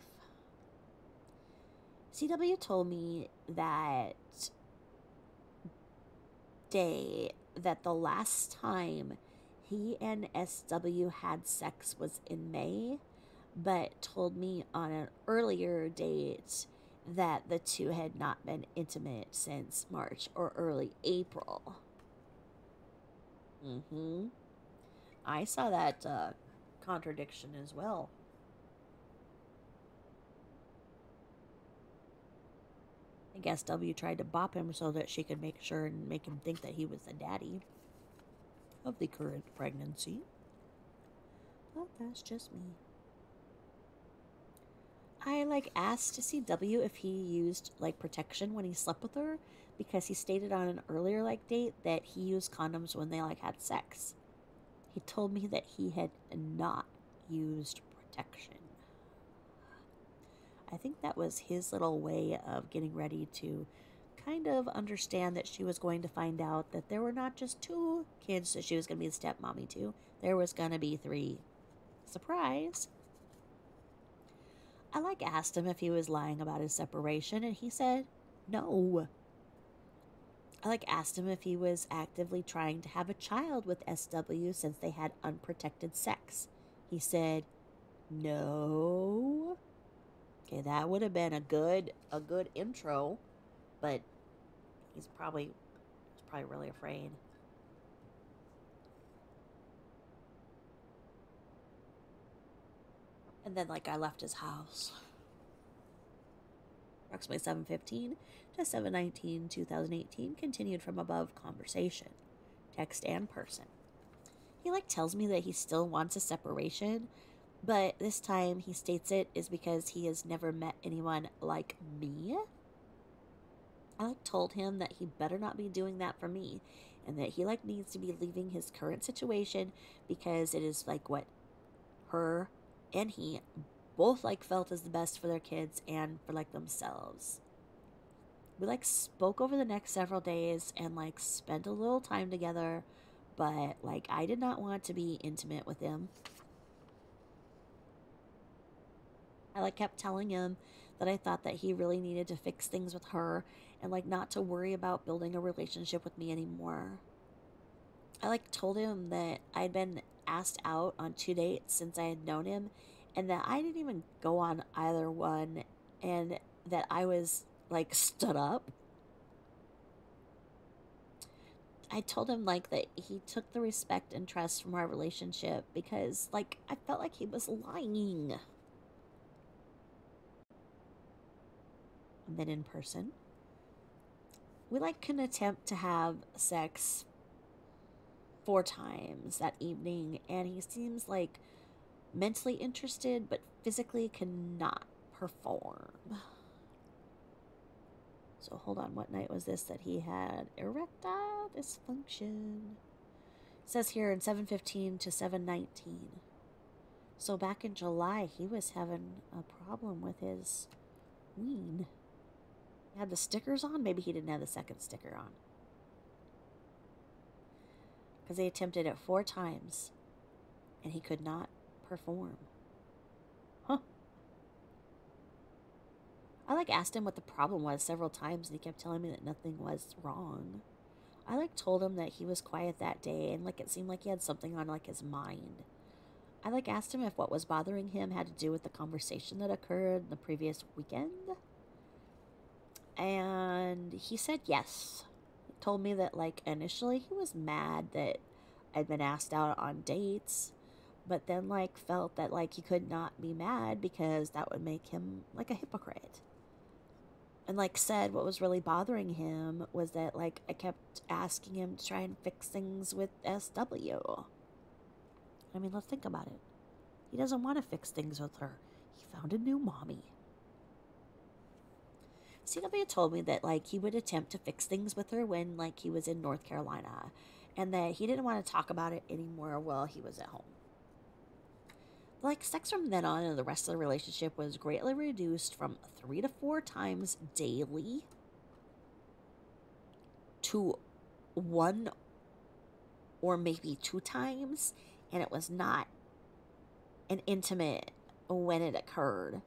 CW told me that day that the last time he and SW had sex was in May, but told me on an earlier date that the two had not been intimate since March or early April. I saw that contradiction as well. I guess W tried to bop him so that she could make sure and make him think that he was the daddy of the current pregnancy. But that's just me. I like asked CW if he used like protection when he slept with her because he stated on an earlier like date that he used condoms when they like had sex. He told me that he had not used protection. I think that was his little way of getting ready to kind of understand that she was going to find out that there were not just 2 kids that she was going to be the stepmommy to. There was going to be 3. Surprise! I like asked him if he was lying about his separation, and he said no. I like asked him if he was actively trying to have a child with SW since they had unprotected sex. He said no. Okay, that would have been a good intro, but he's probably really afraid. And then like I left his house. Approximately 7:15 to 7:19, 2018 continued from above conversation, text and person. He like tells me that he still wants a separation, but this time he states it is because he has never met anyone like me. I like told him that he better not be doing that for me and that he like needs to be leaving his current situation because it is like what her and he both like felt is the best for their kids and for like themselves. We like spoke over the next several days and like spent a little time together, but like I did not want to be intimate with him. I like kept telling him that I thought that he really needed to fix things with her and like not to worry about building a relationship with me anymore. I like told him that I'd been asked out on 2 dates since I had known him and that I didn't even go on either one and that I was like stood up. I told him like that he took the respect and trust from our relationship because like I felt like he was lying. And then in person, we like can attempt to have sex 4 times that evening, and he seems like mentally interested but physically cannot perform. So hold on, what night was this that he had erectile dysfunction? It says here in 7:15 to 7:19. So back in July, he was having a problem with his ween. He had the stickers on. Maybe he didn't have the second sticker on. Because they attempted it 4 times, and he could not perform. I like asked him what the problem was several times, and he kept telling me that nothing was wrong. I like told him that he was quiet that day, and like it seemed like he had something on like his mind. I like asked him if what was bothering him had to do with the conversation that occurred the previous weekend. And he said yes. He told me that like initially he was mad that I'd been asked out on dates, but then like felt that like he could not be mad because that would make him like a hypocrite. And like said what was really bothering him was that like I kept asking him to try and fix things with SW. I mean, let's think about it. He doesn't want to fix things with her. He found a new mommy. CW told me that like he would attempt to fix things with her when like he was in North Carolina, and that he didn't want to talk about it anymore while he was at home. Like, sex from then on and the rest of the relationship was greatly reduced from 3 to 4 times daily to 1 or maybe 2 times, and it was not an intimate when it occurred.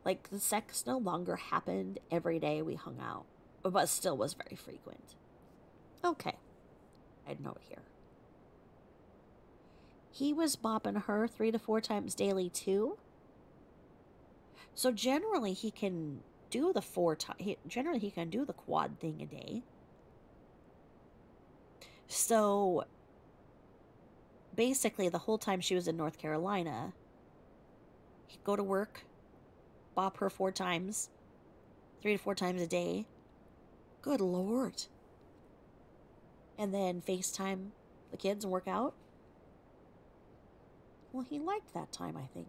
Like, the sex no longer happened every day we hung out, but still was very frequent. Okay, I'd note here. He was bopping her 3 to 4 times daily too. So generally he can do the 4 times. Generally he can do the quad thing a day. So basically the whole time she was in North Carolina, he'd go to work, bop her 4 times, 3 to 4 times a day. Good Lord. And then FaceTime the kids and work out. Well, he liked that time, I think.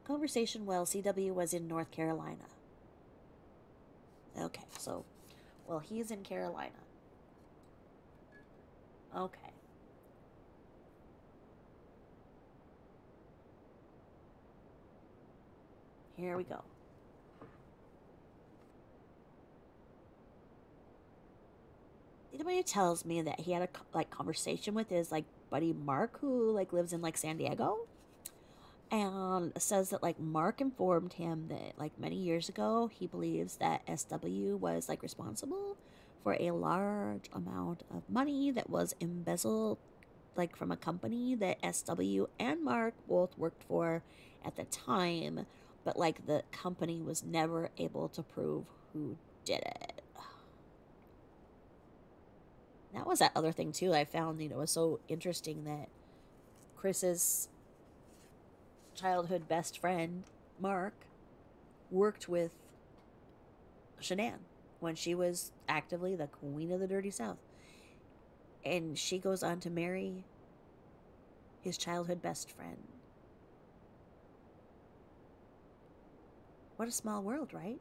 Conversation while CW was in North Carolina. Okay, so, well, he's in Carolina. Okay. Here we go. CW tells me that he had a conversation with his buddy Mark, who lives in San Diego, and says that Mark informed him that many years ago he believes that SW was responsible for a large amount of money that was embezzled from a company that SW and Mark both worked for at the time, but the company was never able to prove who did it. That was that other thing too I found, was so interesting, that Chris's childhood best friend, Mark, worked with Shanann when she was actively the queen of the Dirty South. And she goes on to marry his childhood best friend. What a small world, right?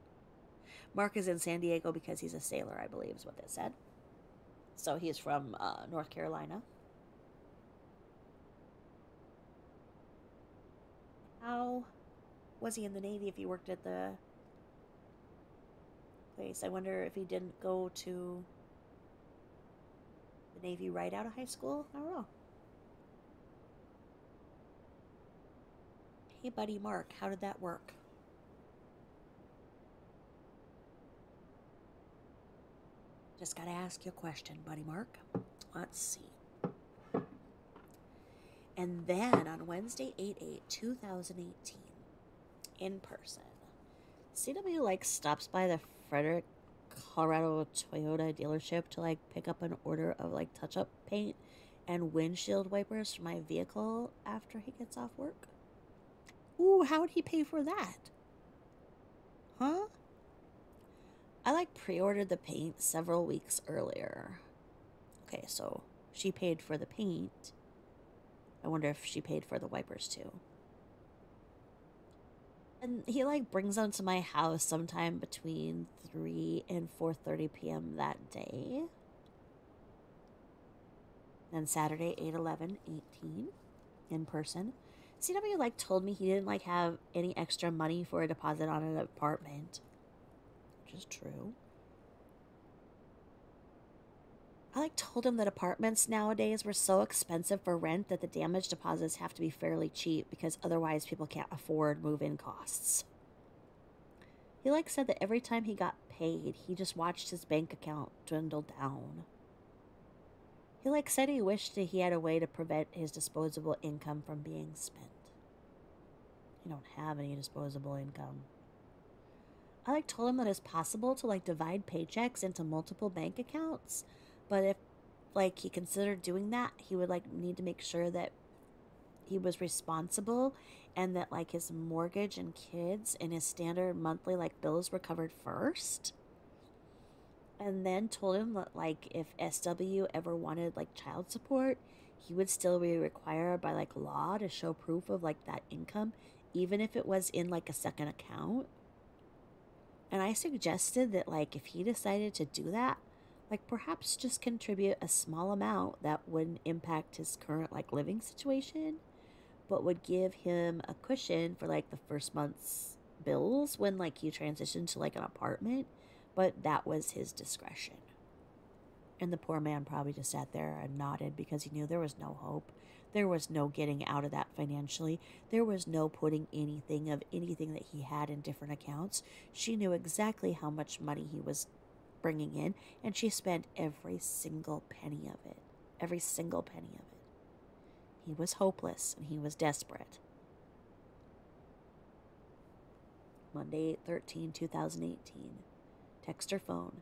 Mark is in San Diego because he's a sailor, I believe is what they said. So he's from North Carolina. How was he in the Navy if he worked at the place? I wonder if he didn't go to the Navy right out of high school. I don't know. Hey, buddy Mark, how did that work? Just gotta ask you a question, buddy Mark. Let's see. And then on Wednesday, 8/8/2018, in person, CW stops by the Frederick, Colorado Toyota dealership to pick up an order of touch-up paint and windshield wipers for my vehicle after he gets off work. Ooh, how would he pay for that? Huh? I pre-ordered the paint several weeks earlier. Okay, so she paid for the paint. I wonder if she paid for the wipers too. And he brings them to my house sometime between 3 and 4:30 p.m. that day. Then Saturday, 8/11/18, in person. CW told me he didn't have any extra money for a deposit on an apartment. Which is true. I told him that apartments nowadays were so expensive for rent that the damage deposits have to be fairly cheap because otherwise people can't afford move-in costs. He like said that every time he got paid, he just watched his bank account dwindle down. He like said he wished that he had a way to prevent his disposable income from being spent. He don't have any disposable income. I like told him that it's possible to like divide paychecks into multiple bank accounts, but if like he considered doing that, he would like need to make sure that he was responsible and that like his mortgage and kids and his standard monthly like bills were covered first. And then told him that like if SW ever wanted like child support, he would still be required by like law to show proof of like that income, even if it was in like a second account. And I suggested that like if he decided to do that, like perhaps just contribute a small amount that wouldn't impact his current like living situation, but would give him a cushion for like the first month's bills when like he transitioned to like an apartment, but that was his discretion. And the poor man probably just sat there and nodded because he knew there was no hope. There was no getting out of that financially. There was no putting anything of anything that he had in different accounts. She knew exactly how much money he was bringing in, and she spent every single penny of it. Every single penny of it. He was hopeless and he was desperate. Monday, 8/13/2018. Text or phone.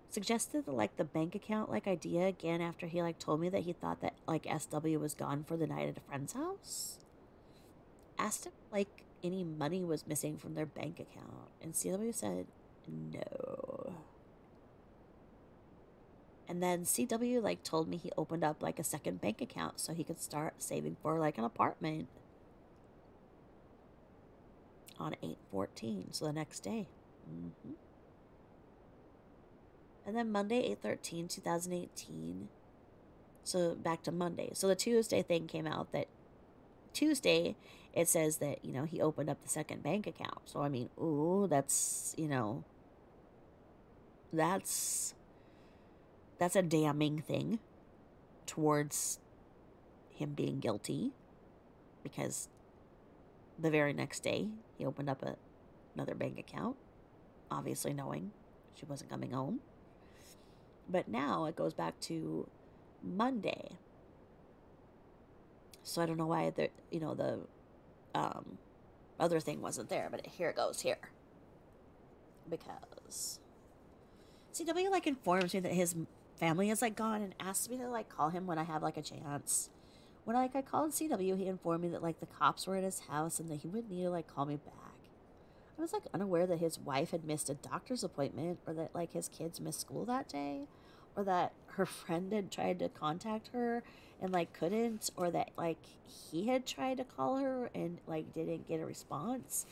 Suggested like the bank account like idea again after he like told me that he thought that like SW was gone for the night at a friend's house. Asked him like any money was missing from their bank account, and CW said no. And then CW like told me he opened up like a second bank account so he could start saving for like an apartment on 8/14, so the next day. And then Monday, 8/13/2018. So back to Monday. So the Tuesday thing came out that Tuesday it says that, you know, he opened up the second bank account. So I mean, ooh, that's, you know, that's a damning thing towards him being guilty, because the very next day he opened up another bank account, obviously knowing she wasn't coming home. But now it goes back to Monday. So I don't know why the other thing wasn't there, but here it goes here. Because CW like informs me that his family is like gone and asks me to like call him when I have like a chance. When like I called CW, he informed me that like the cops were at his house and that he would need to like call me back. I was like unaware that his wife had missed a doctor's appointment, or that like his kids missed school that day, or that her friend had tried to contact her and like couldn't, or that like he had tried to call her and like didn't get a response,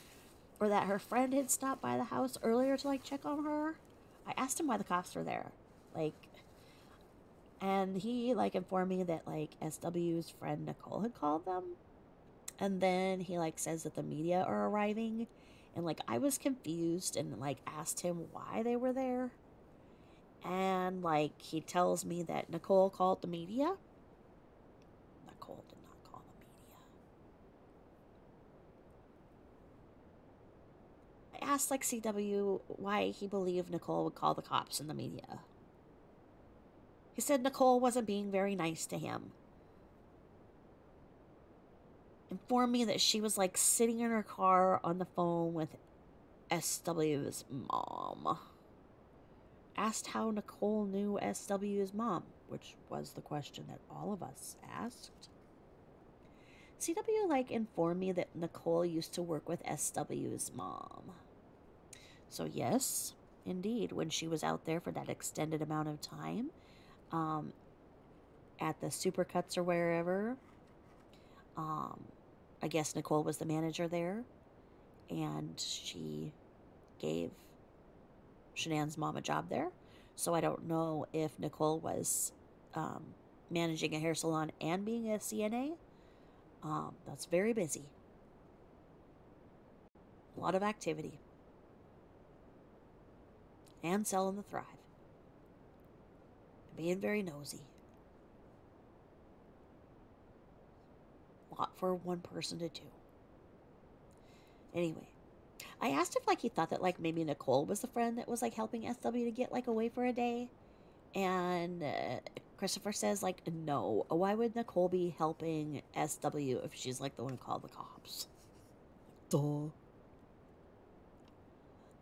or that her friend had stopped by the house earlier to like check on her. I asked him why the cops were there. Like, and he like informed me that like SW's friend Nicole had called them. And then he like says that the media are arriving, and like I was confused and like asked him why they were there. And like he tells me that Nicole called the media. Nicole did not call the media. I asked like CW why he believed Nicole would call the cops and the media. He said Nicole wasn't being very nice to him. Informed me that she was like sitting in her car on the phone with SW's mom. Asked how Nicole knew SW's mom, which was the question that all of us asked. CW like informed me that Nicole used to work with SW's mom. So yes, indeed, when she was out there for that extended amount of time, at the Supercuts or wherever, I guess Nicole was the manager there, and she gave Shanann's mom a job there. So I don't know if Nicole was managing a hair salon and being a CNA. That's very busy. A lot of activity. And selling the Thrive. Being very nosy. A lot for one person to do. Anyway, I asked if like he thought that like maybe Nicole was the friend that was like helping SW to get like away for a day. And Christopher says like no. Why would Nicole be helping SW if she's like the one who called the cops? Duh.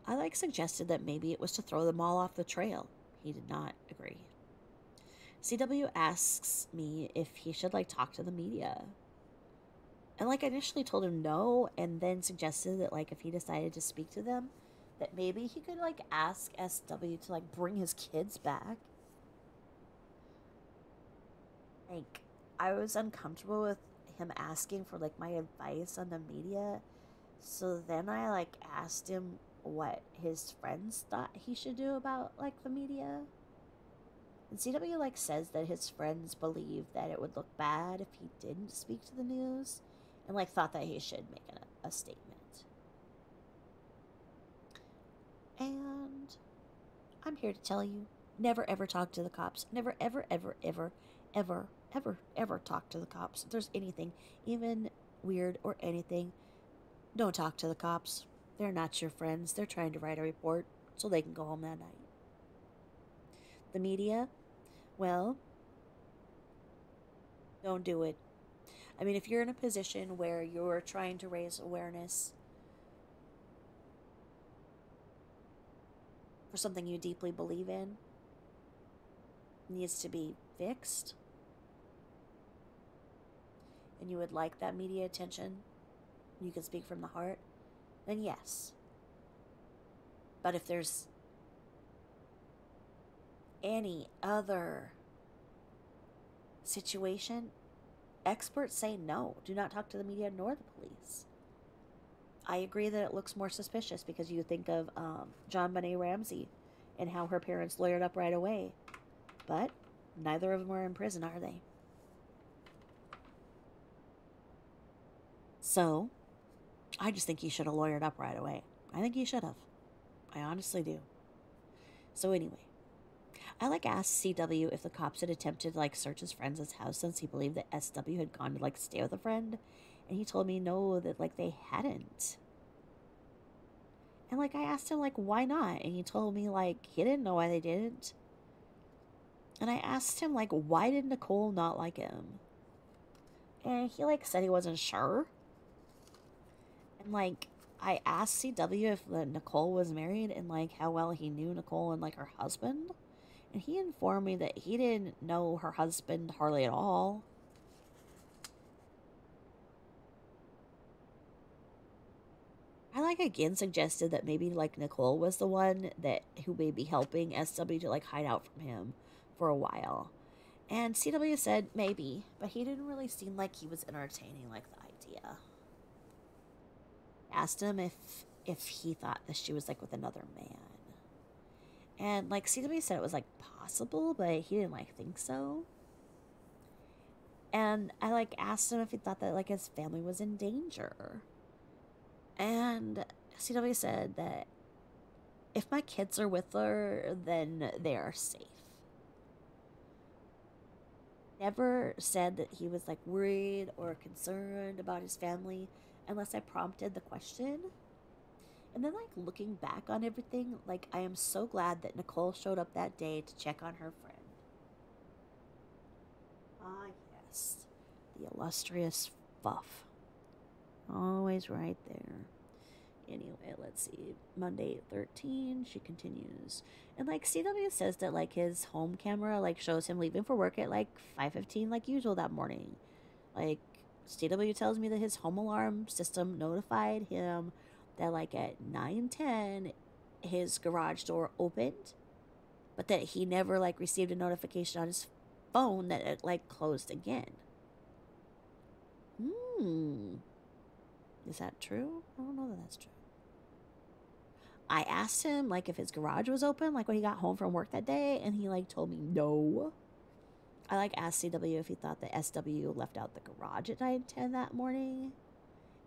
I like suggested that maybe it was to throw them all off the trail. He did not agree. CW asks me if he should like talk to the media. And like I initially told him no, and then suggested that like if he decided to speak to them, that maybe he could like ask SW to like bring his kids back. Like I was uncomfortable with him asking for like my advice on the media. So then I like asked him what his friends thought he should do about like the media. And CW like says that his friends believe that it would look bad if he didn't speak to the news, and like thought that he should make a statement. And I'm here to tell you, never ever talk to the cops. Never ever ever ever ever ever ever talk to the cops. If there's anything, even weird or anything, don't talk to the cops. They're not your friends. They're trying to write a report so they can go home that night. The media, well, don't do it. I mean, if you're in a position where you're trying to raise awareness for something you deeply believe in, needs to be fixed, and you would like that media attention, you can speak from the heart, then yes. But if there's any other situation, experts say no. Do not talk to the media nor the police. I agree that it looks more suspicious because you think of JonBenét Ramsey and how her parents lawyered up right away. But neither of them are in prison, are they? So, I just think he should have lawyered up right away. I think he should have. I honestly do. So anyway, I like asked CW if the cops had attempted to like search his friend's house since he believed that SW had gone to like stay with a friend, and he told me no, that like they hadn't. And like I asked him like why not, and he told me like he didn't know why they didn't. And I asked him like why did Nicole not like him, and he like said he wasn't sure. And like I asked CW if Nicole was married and like how well he knew Nicole and like her husband. And he informed me that he didn't know her husband hardly at all. I like again suggested that maybe like Nicole was the one that who may be helping SW to like hide out from him for a while. And CW said maybe, but he didn't really seem like he was entertaining like the idea. Asked him if he thought that she was like with another man. And like CW said it was like possible, but he didn't like think so. And I like asked him if he thought that like his family was in danger. And CW said that if my kids are with her, then they are safe. Never said that he was like worried or concerned about his family unless I prompted the question. And then, like, looking back on everything, like, I am so glad that Nicole showed up that day to check on her friend. Ah, yes. The illustrious Fuff. Always right there. Anyway, let's see. Monday 13, she continues. And, like, CW says that, like, his home camera, like, shows him leaving for work at, like, 5:15 like usual that morning. Like, CW tells me that his home alarm system notified him that like at 9:10 his garage door opened, but that he never like received a notification on his phone that it like closed again. Is that true? I don't know that that's true. I asked him like if his garage was open like when he got home from work that day, and he like told me no. I like asked CW if he thought that SW left out the garage at 9:10 that morning.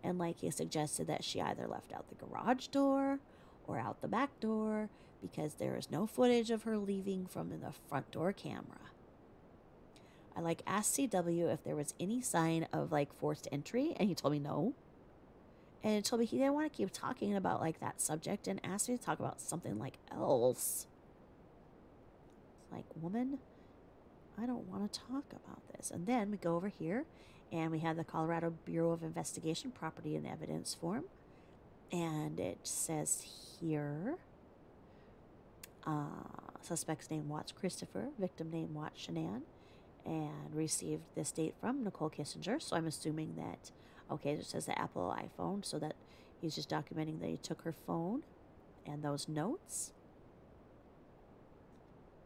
And like he suggested that she either left out the garage door or out the back door because there is no footage of her leaving from the front door camera. I like asked CW if there was any sign of like forced entry, and he told me no. And it told me he didn't want to keep talking about like that subject and asked me to talk about something like else. It's like, woman, I don't want to talk about this. And then we go over here and we have the Colorado Bureau of Investigation property and evidence form. And it says here, suspect's name Watts Christopher, victim name Watts Shanann, and received this date from Nicole Kissinger. So I'm assuming that, okay, it says the Apple iPhone, so that he's just documenting that he took her phone and those notes.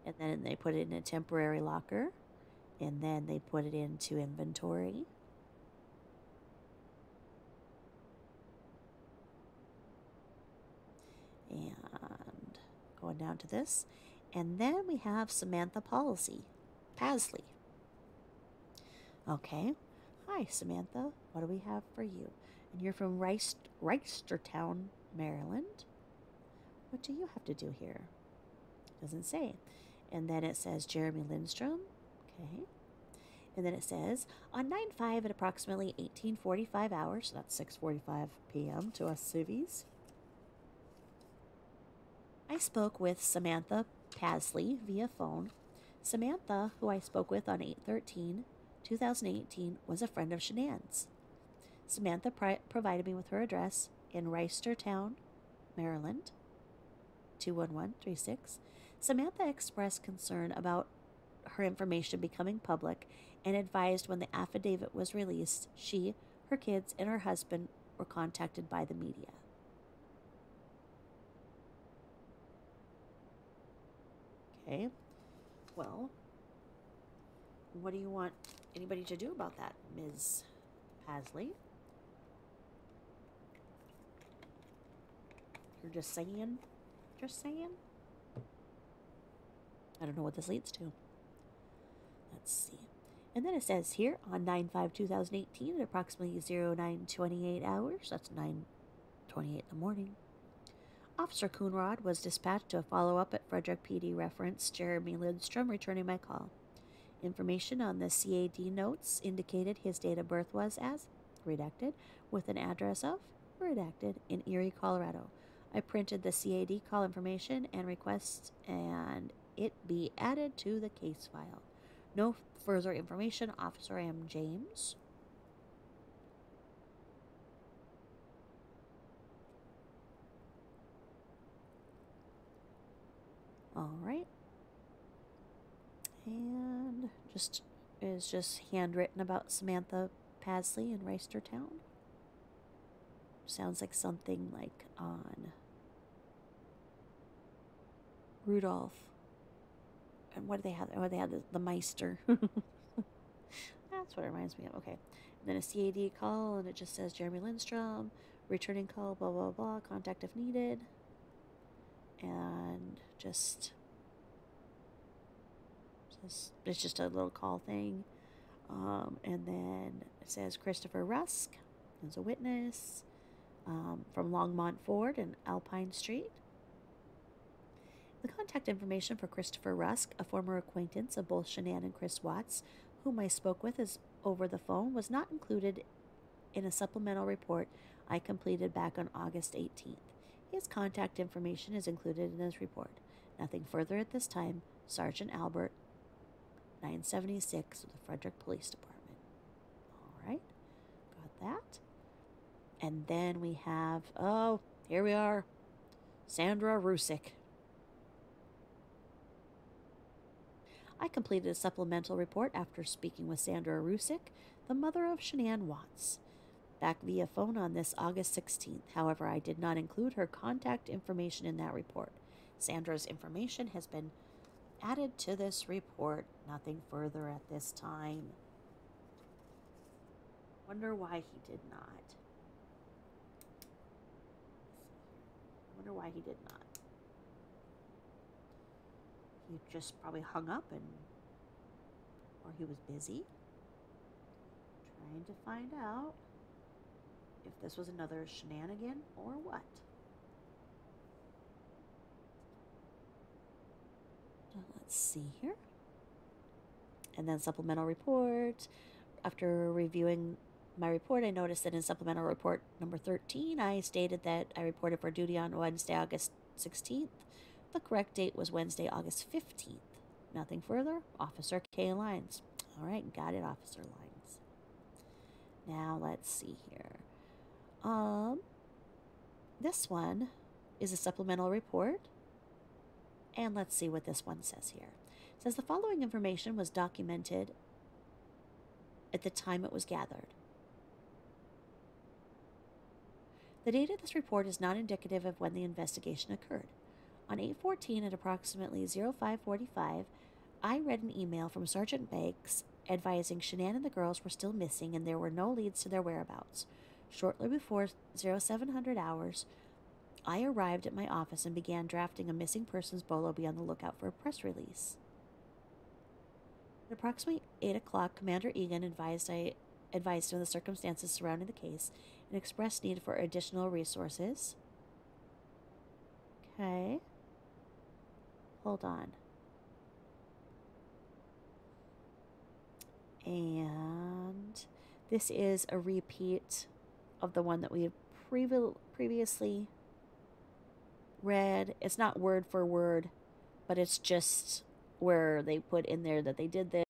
And then they put it in a temporary locker. And then they put it into inventory. And going down to this. And then we have Samantha Pasley. Okay. Hi, Samantha. What do we have for you? And you're from Reisterstown, Maryland. What do you have to do here? Doesn't say. And then it says Jeremy Lindstrom. Okay. And then it says, on 9/5 at approximately 18:45 hours, so that's 6:45 p.m. to us civvies, I spoke with Samantha Pasley via phone. Samantha, who I spoke with on 8/13/2018, was a friend of Shanann's. Samantha provided me with her address in Reisterstown, Maryland, 21136. Samantha expressed concern about her information becoming public and advised when the affidavit was released, she, her kids, and her husband were contacted by the media. Okay, well, what do you want anybody to do about that, Ms. Pasley? You're just saying? Just saying? I don't know what this leads to. Let's see. And then it says here, on 9/5/2018 at approximately 09:28 hours, that's 9:28 in the morning, Officer Coonrod was dispatched to follow up at Frederick PD reference Jeremy Lindstrom returning my call. Information on the CAD notes indicated his date of birth was as redacted, with an address of redacted in Erie, Colorado. I printed the CAD call information and request and it be added to the case file. No further information, Officer M. James. All right. And just handwritten about Samantha Pasley in Reisterstown. Sounds like something like on Rudolph. And what do they have? Oh, they had the Meister. That's what it reminds me of. Okay. And then a CAD call, and it just says Jeremy Lindstrom, returning call, blah, blah, blah, contact if needed. And it's just a little call thing. And then it says Christopher Rusk as a witness from Longmont Ford and Alpine Street. The contact information for Christopher Rusk, a former acquaintance of both Shanann and Chris Watts, whom I spoke with over the phone, was not included in a supplemental report I completed back on August 18th. His contact information is included in his report. Nothing further at this time. Sergeant Albert, 976 of the Frederick Police Department. All right, got that. And then we have, oh, here we are, Sandra Rusick. I completed a supplemental report after speaking with Sandra Rusick, the mother of Shanann Watts, back via phone on this August 16th. However, I did not include her contact information in that report. Sandra's information has been added to this report. Nothing further at this time. Wonder why he did not. Wonder why he did not. He just probably hung up or he was busy. Trying to find out if this was another shenanigan or what. Let's see here. And then supplemental report. After reviewing my report, I noticed that in supplemental report number 13, I stated that I reported for duty on Wednesday, August 16th. The correct date was Wednesday, August 15th. Nothing further. Officer K. Lines. All right, got it, Officer Lines. Now, let's see here. This one is a supplemental report. And let's see what this one says here. It says the following information was documented at the time it was gathered. The date of this report is not indicative of when the investigation occurred. On 8/14 at approximately 05:45, I read an email from Sergeant Banks advising Shanann and the girls were still missing and there were no leads to their whereabouts. Shortly before 0700 hours, I arrived at my office and began drafting a missing persons bolo. Be on the lookout for a press release. At approximately 8 o'clock, Commander Egan advised me of the circumstances surrounding the case and expressed need for additional resources. Okay. Hold on. And this is a repeat of the one that we have previously read. It's not word for word, but it's just where they put in there that they did this.